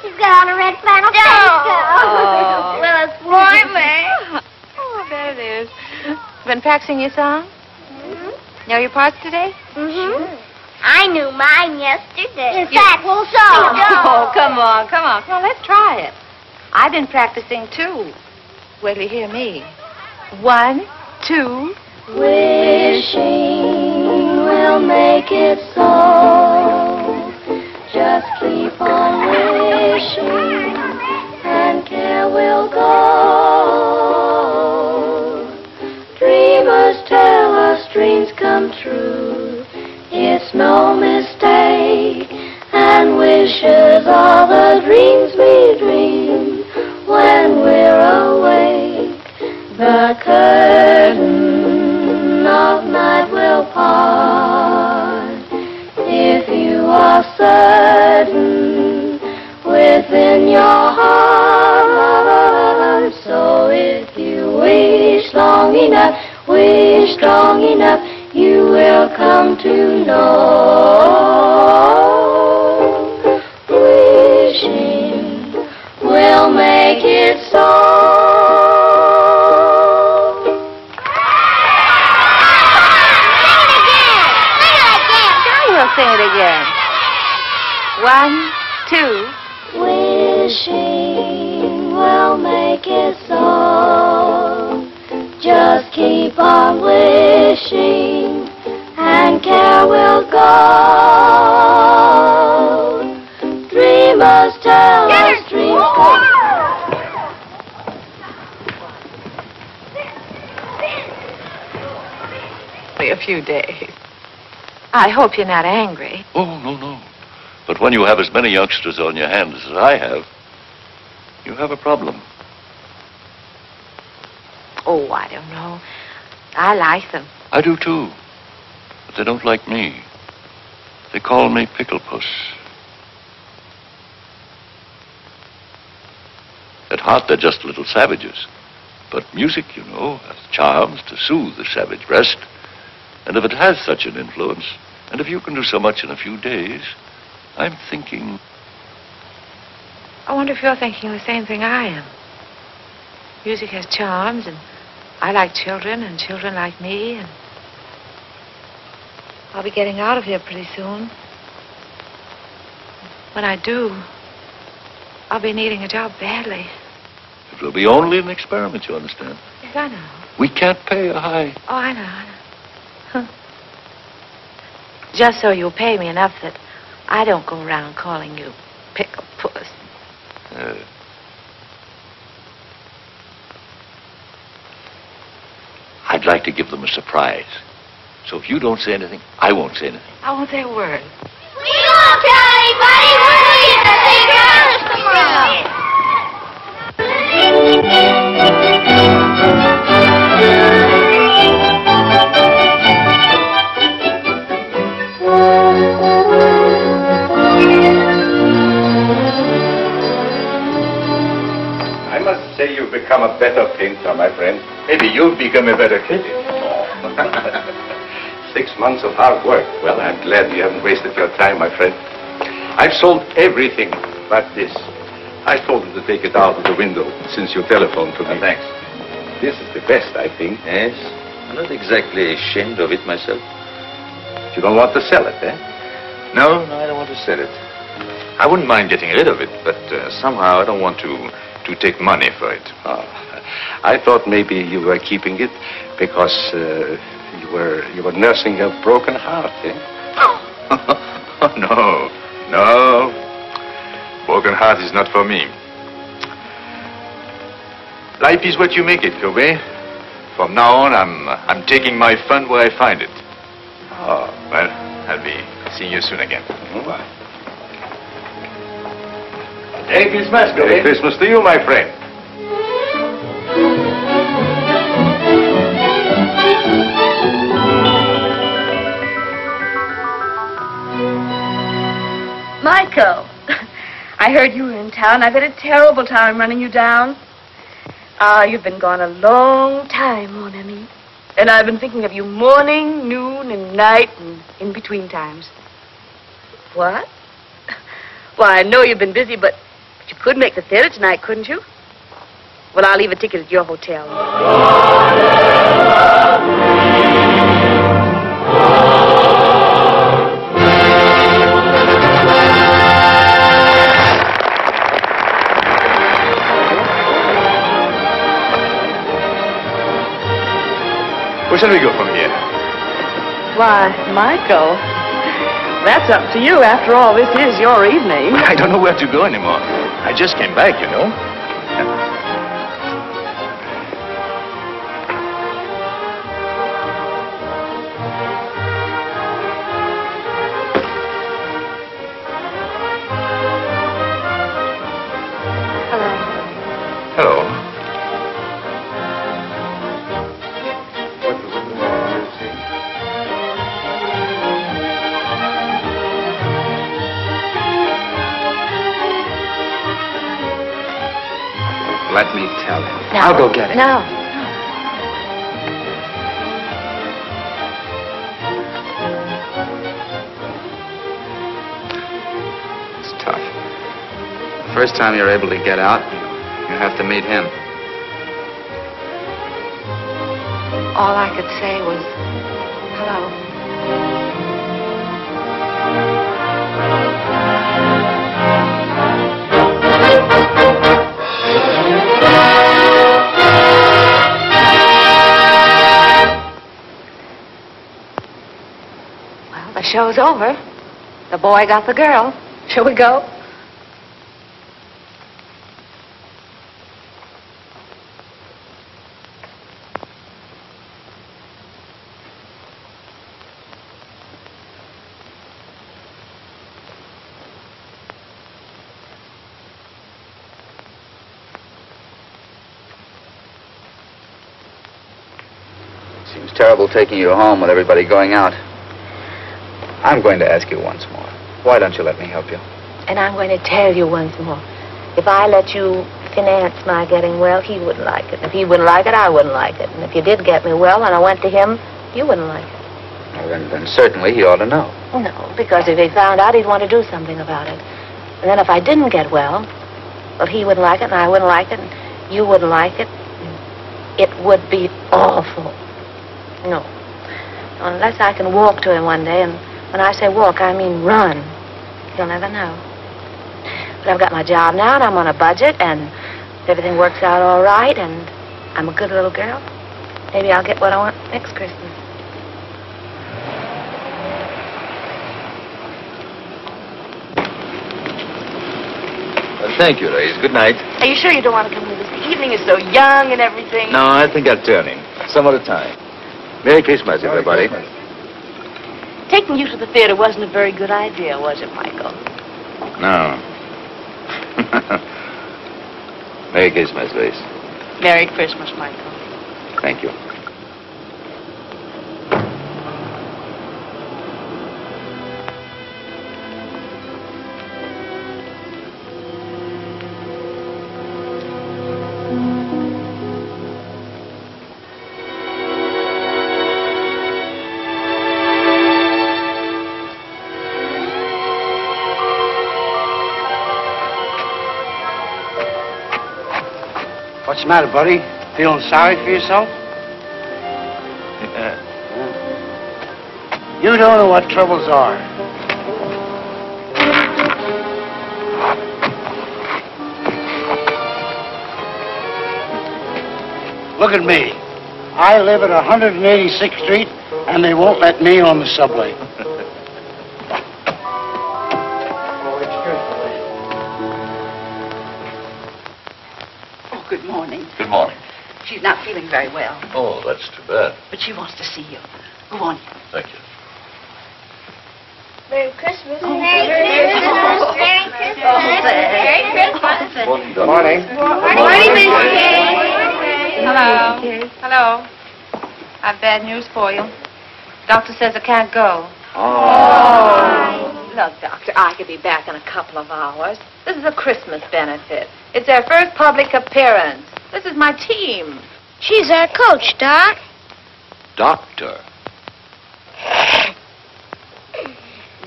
He's got on a red flannel Oh. Well, it's warmer. Oh, there it is. Been practicing your song? Mm-hmm. Know your parts today? Mm-hmm. I knew mine yesterday. In fact, we'll show. Oh, come on. Let's try it. I've been practicing, too. Wait till you hear me. 1, 2. Wishing will make it so. Just keep on wishing, and care will go. Dreamers tell us dreams come true. It's no mistake, and wishes are the dreams we dream when we're awake. The curtain of night will part if you are certain within your heart. So if you wish strong enough, you will come to know. Wishing will make it so. Sing it again. 1, 2. Wishing will make it so. Just keep on wishing, and care will go. Dreamers tell us dreams come. Only a few days. I hope you're not angry. Oh, no. But when you have as many youngsters on your hands as I have, you have a problem. Oh, I don't know. I like them. I do, too. But they don't like me. They call me Pickle Puss. At heart, they're just little savages. But music, you know, has charms to soothe the savage breast. And if it has such an influence, and if you can do so much in a few days, I'm thinking... I wonder if you're thinking the same thing I am. Music has charms, and I like children, and children like me, and I'll be getting out of here pretty soon. When I do, I'll be needing a job badly. It will be only an experiment, you understand? Yes, I know. We can't pay a high... Oh, I know. Just so you'll pay me enough that I don't go around calling you Pickle Puss. I'd like to give them a surprise. So if you don't say anything, I won't say anything. I won't say a word. We won't tell anybody. We're leaving the big house tomorrow. I must say you've become a better painter, my friend. Maybe you've become a better critic. 6 months of hard work. Well, I'm glad you haven't wasted your time, my friend. I've sold everything but this. I told him to take it out of the window since you telephoned to me. Thanks. This is the best, I think. Yes, I'm not exactly ashamed of it myself. You don't want to sell it, eh? No, I don't want to sell it. I wouldn't mind getting rid of it, but somehow I don't want to take money for it. Oh, I thought maybe you were keeping it because you were nursing a broken heart, eh? Oh, no. Broken heart is not for me. Life is what you make it, Kobe. From now on, I'm taking my fun where I find it. Oh, well, I'll be seeing you soon again. Bye. Merry Christmas, Kobe. Merry Christmas to you, my friend. Michael, I heard you were in town. I've had a terrible time running you down. You've been gone a long time, mon ami. And I've been thinking of you morning, noon, and night, and in between times. What? Well, I know you've been busy, but you could make the theater tonight, couldn't you? Well, I'll leave a ticket at your hotel. Where shall we go from here? Why, Michael, that's up to you. After all, this is your evening. I don't know where to go anymore. I just came back, you know. Hello. Let me tell him. No. I'll go get it. No. It's tough. The first time you're able to get out, you have to meet him. All I could say was, hello. Well, the show's over. The boy got the girl. Shall we go? Seems terrible taking you home with everybody going out. I'm going to ask you once more. Why don't you let me help you? And I'm going to tell you once more. If I let you finance my getting well, he wouldn't like it. If he wouldn't like it, I wouldn't like it. And if you did get me well and I went to him, you wouldn't like it. Well, then certainly he ought to know. No, because if he found out, he'd want to do something about it. And then if I didn't get well, he wouldn't like it and I wouldn't like it and you wouldn't like it. It would be awful. No. Unless I can walk to him one day, and when I say walk, I mean run. He'll never know. But I've got my job now, and I'm on a budget, and if everything works out all right, and I'm a good little girl, maybe I'll get what I want next Christmas. Well, thank you, Reyes. Good night. Are you sure you don't want to come with us? The evening is so young and everything. No, I think I'll turn in. Some other time. Merry Christmas, everybody. Taking you to the theater wasn't a very good idea, was it, Michael? No. Merry Christmas, Reyes. Merry Christmas, Michael. Thank you. What's the matter, buddy? Feeling sorry for yourself? You don't know what troubles are. Look at me. I live at 186th Street, and they won't let me on the subway. Good morning. Good morning. She's not feeling very well, Oh, that's too bad. but she wants to see you. Go on. Thank you. Merry Christmas. Merry Christmas. Merry Christmas. Merry Christmas. Good morning. Morning, Miss Kay. Hello. Hello. I've bad news for you. Doctor says I can't go. Oh. Look, Doctor, I could be back in a couple of hours. This is a Christmas benefit. It's their first public appearance. This is my team. She's our coach, Doc. Doctor.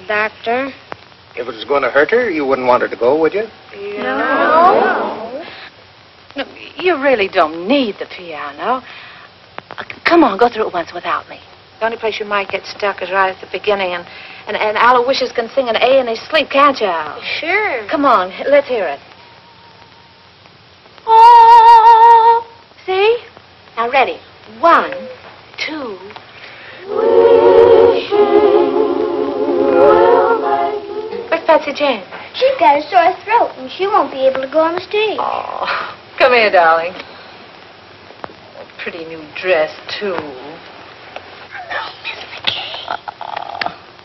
Doctor. If it was going to hurt her, you wouldn't want her to go, would you? No. No, you really don't need the piano. Come on, go through it once without me. The only place you might get stuck is right at the beginning, and Aloysius can sing an A in his sleep, can't you, Al? Sure. Come on, let's hear it. Oh, see? Now, ready. 1, 2, Jane? She's got a sore throat, and she won't be able to go on the stage. Oh, come here, darling. A pretty new dress, too.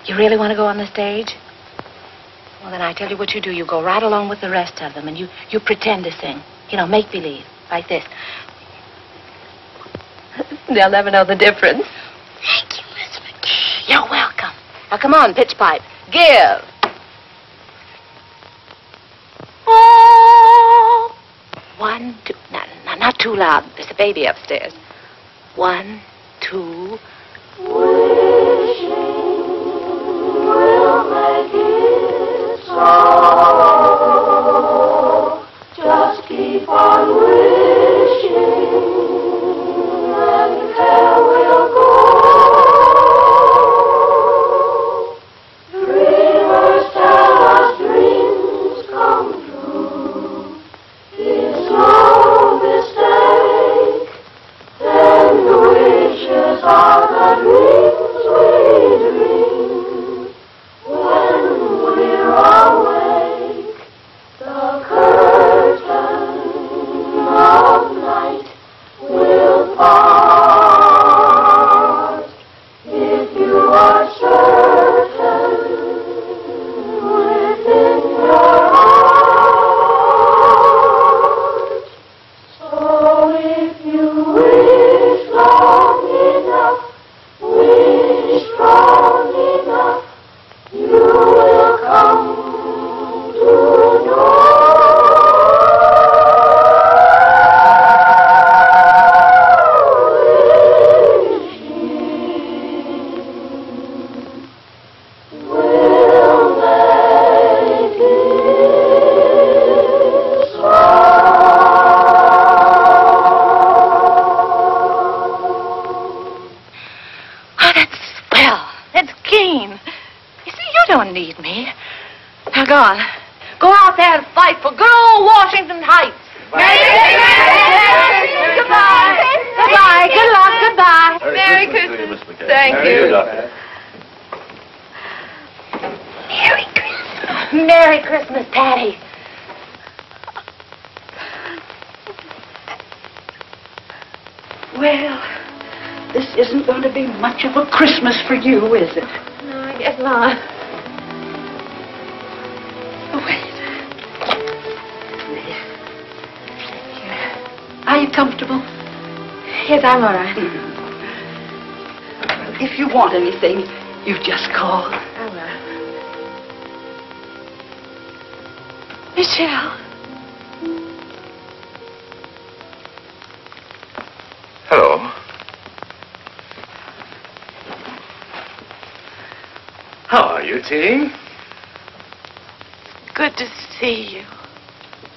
You really want to go on the stage? Well, then I tell you what you do. You go right along with the rest of them, and you pretend to sing. You know, make believe, like this. They'll never know the difference. Thank you, Miss McKay. You're welcome. Now, come on, pitch pipe. Give. Oh. 1, 2. No, not too loud. There's a baby upstairs. 1, 2. Wishing will make it so. Just keep on wishing, and there will go. Dreamers tell us dreams come true. It's no mistake. Then the wishes are the dreams we dream. When we're awake, the curtain of night will part. If you are certain within your heart, so if you wish long enough, wish strong enough, you will come to know. Will make it so. Oh, that's swell. That's keen. You see, you don't need me. Now, go on. Go out there and fight for good old Washington Heights. Goodbye. Goodbye. Good luck. Goodbye. Merry Christmas to you, Miss McKay. Thank you. Merry Christmas. Merry Christmas, Patty. Well, this isn't going to be much of a Christmas for you, is it? No, I guess not. Oh, wait. Are you comfortable? Yes, I'm all right. If you want anything, you just call. I will. Michelle. Hello. How are you, Ting? Good to see you.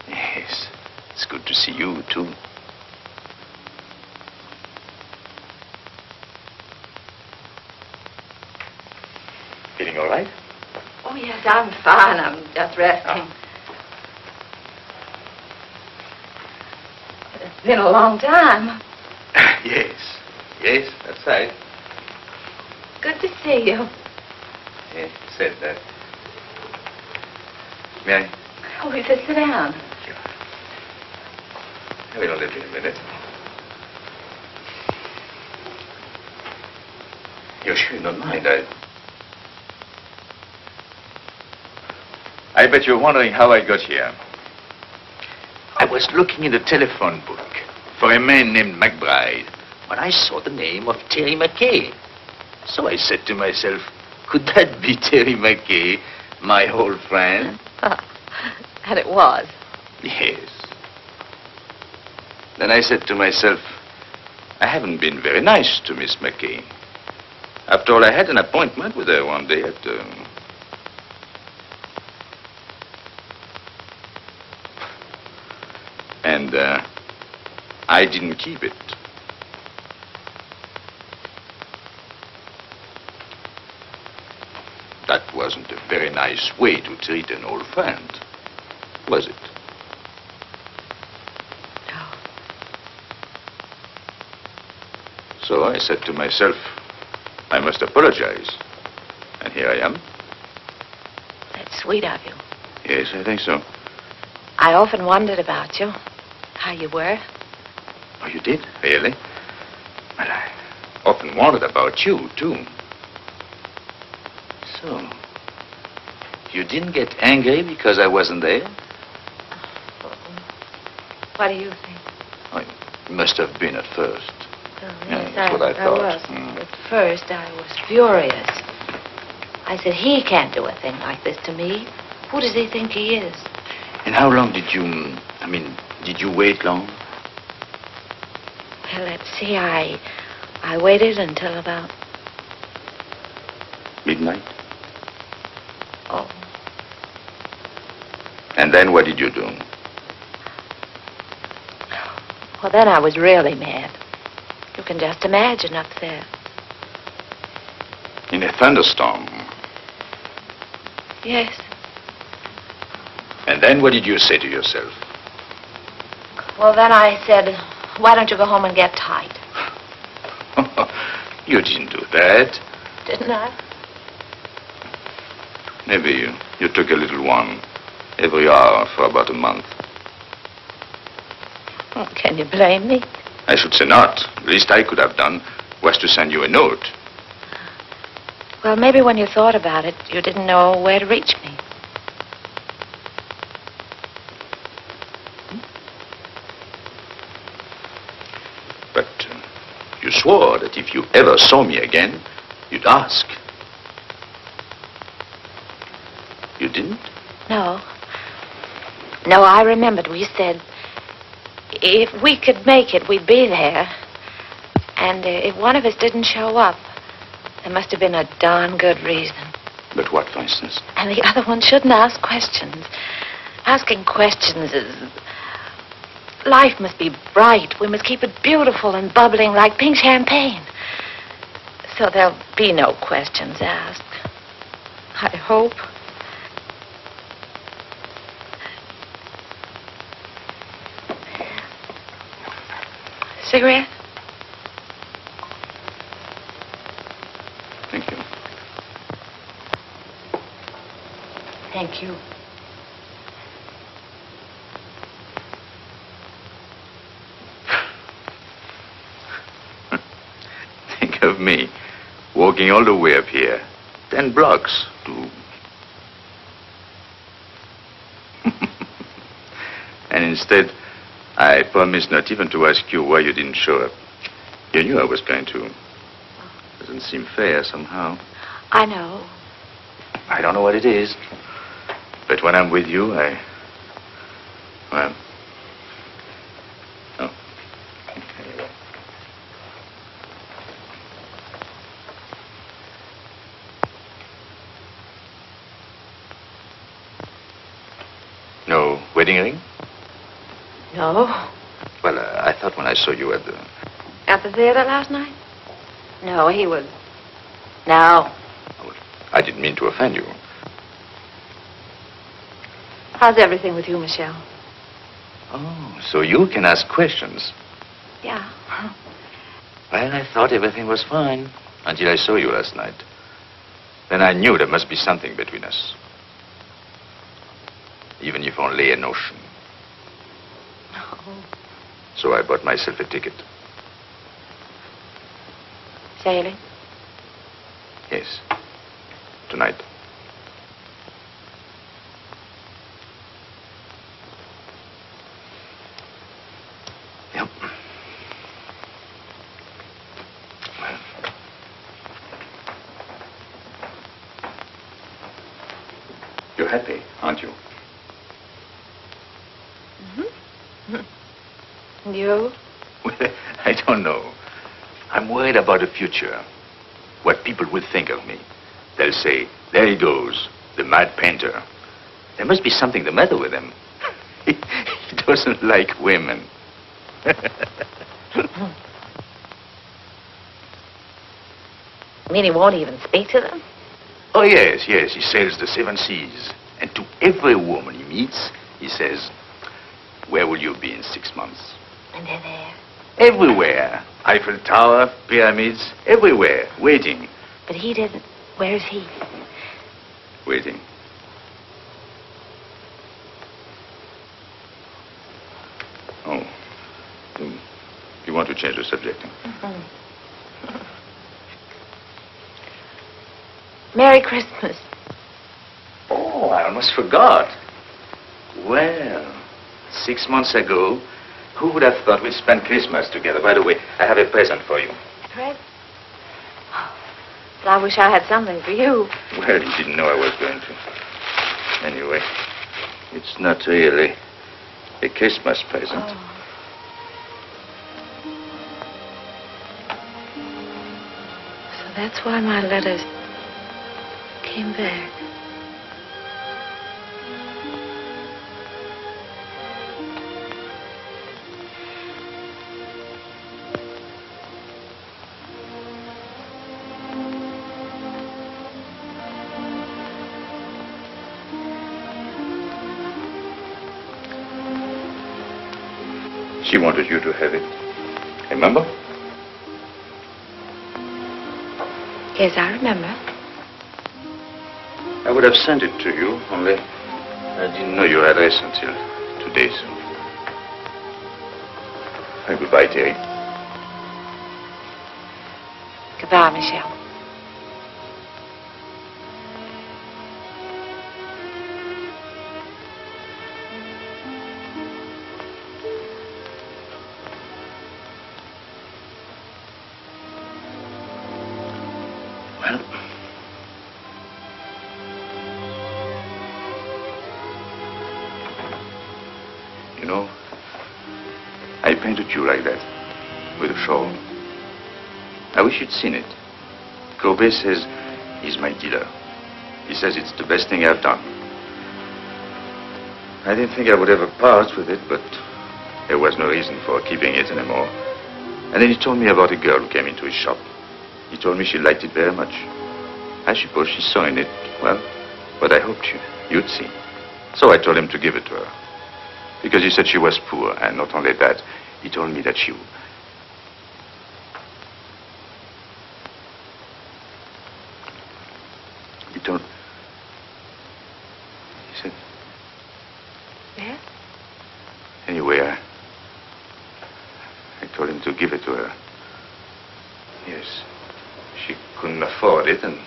Yes, it's good to see you, too. Feeling all right? Oh, yes, I'm fine. I'm just resting. It's been a long time. Yes, that's right. Good to see you. Yes, said that. May I? Oh, we just sit down. We'll only be a minute. You're sure you don't mind? I bet you're wondering how I got here. I was looking in the telephone book for a man named McBride when I saw the name of Terry McKay. So I said to myself, could that be Terry McKay, my old friend? And it was. Yes. Then I said to myself, I haven't been very nice to Miss McKay. After all, I had an appointment with her one day at... And I didn't keep it. That wasn't a very nice way to treat an old friend, was it? No. So I said to myself, I must apologize. And here I am. That's sweet of you. Yes, I think so. I often wondered about you, how you were. Oh, you did? Really? Well, I often wondered about you, too. So, you didn't get angry because I wasn't there? What do you think? Oh, you must have been at first. Oh, Yeah, yes, that's what I thought. was. Mm. At first, I was furious. I said, he can't do a thing like this to me. Who does he think he is? And how long did you, did you wait long? Well, let's see, I waited until about... Midnight? Oh. And then what did you do? Well, then I was really mad. You can just imagine up there. In a thunderstorm? Yes. And then what did you say to yourself? Well, then I said, why don't you go home and get tight? You didn't do that. Didn't I? Maybe you took a little one every hour for about a month. Well, can you blame me? I should say not. The least I could have done was to send you a note. Well, maybe when you thought about it, you didn't know where to reach me. But you swore that if you ever saw me again, you'd ask. You didn't? No. No, I remembered we said if we could make it, we'd be there. And if one of us didn't show up, there must have been a darn good reason. But what, for instance? And the other one shouldn't ask questions. Asking questions is... Life must be bright. We must keep it beautiful and bubbling like pink champagne. So there'll be no questions asked. I hope. Cigarette? Thank you. Thank you. Think of me, walking all the way up here, 10 blocks to... And instead, I promised not even to ask you why you didn't show up. You knew I was going to. Doesn't seem fair somehow. I know. I don't know what it is. But when I'm with you, well... Oh. Anyway. No wedding ring? No. Well, I thought when I saw you at the... At the theater last night? No, he was... No. I didn't mean to offend you. How's everything with you, Michelle? Oh, so you can ask questions. Yeah. Well, I thought everything was fine until I saw you last night. Then I knew there must be something between us. Even if only a notion. Oh. So I bought myself a ticket. Sailing? Yes. Tonight. Yep. Well. You're happy, aren't you? And you? Well, I don't know. I'm worried about the future. What people will think of me. They'll say, there he goes, the mad painter. There must be something the matter with him. He doesn't like women. You mean he won't even speak to them? Oh, yes, yes. He sails the 7 seas. And to every woman he meets, he says, where will you be in 6 months? And they're there. Everywhere. Eiffel Tower, pyramids, everywhere, waiting. But he didn't. Where's he? Waiting. You want to change the subject? Merry Christmas. Oh, I almost forgot. Well, 6 months ago, who would have thought we'd spend Christmas together? By the way, I have a present for you. Fred? But I wish I had something for you. Well, you didn't know I was going to. Anyway, it's not really a Christmas present. Oh. So that's why my letters came back. She wanted you to have it. Remember? Yes, I remember. I would have sent it to you, only I didn't know your address until today, so... Goodbye, Terry. Goodbye, Michelle. You know, I painted you like that, with a shawl. I wish you'd seen it. Courbet says he's my dealer. He says it's the best thing I've done. I didn't think I would ever part with it, but there was no reason for keeping it anymore. And then he told me about a girl who came into his shop. He told me she liked it very much. I suppose she saw in it, well, what I hoped you'd see. So I told him to give it to her. Because he said she was poor, and not only that, he told me that she... He told... He said... Yes? Anyway, I told him to give it to her. Yes. She couldn't afford it, and it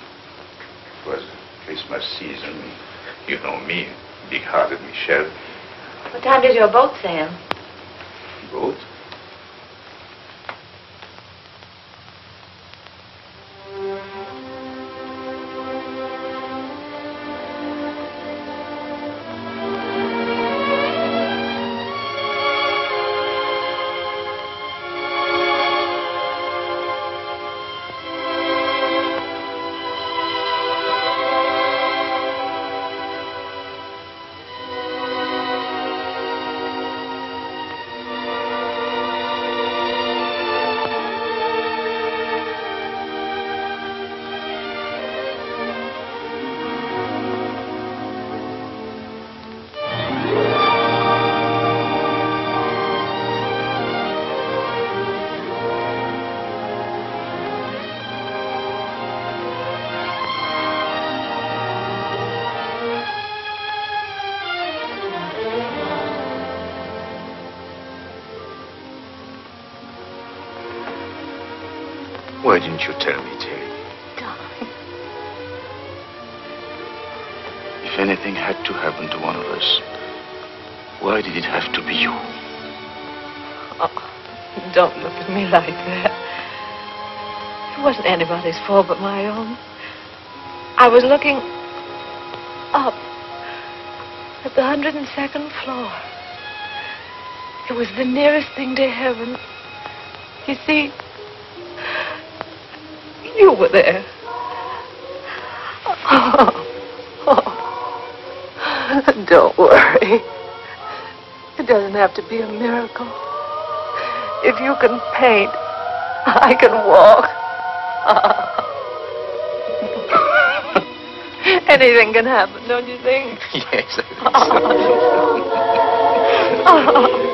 was Christmas season. You know me, big-hearted Michel. What time does your boat sail? Boat? Why didn't you tell me, Terry? Darling. If anything had to happen to one of us, why did it have to be you? Oh, don't look at me like that. It wasn't anybody's fault but my own. I was looking up at the 102nd floor. It was the nearest thing to heaven. You see, you were there. Don't worry. It doesn't have to be a miracle. If you can paint, I can walk. Anything can happen, don't you think? Yes, I think so.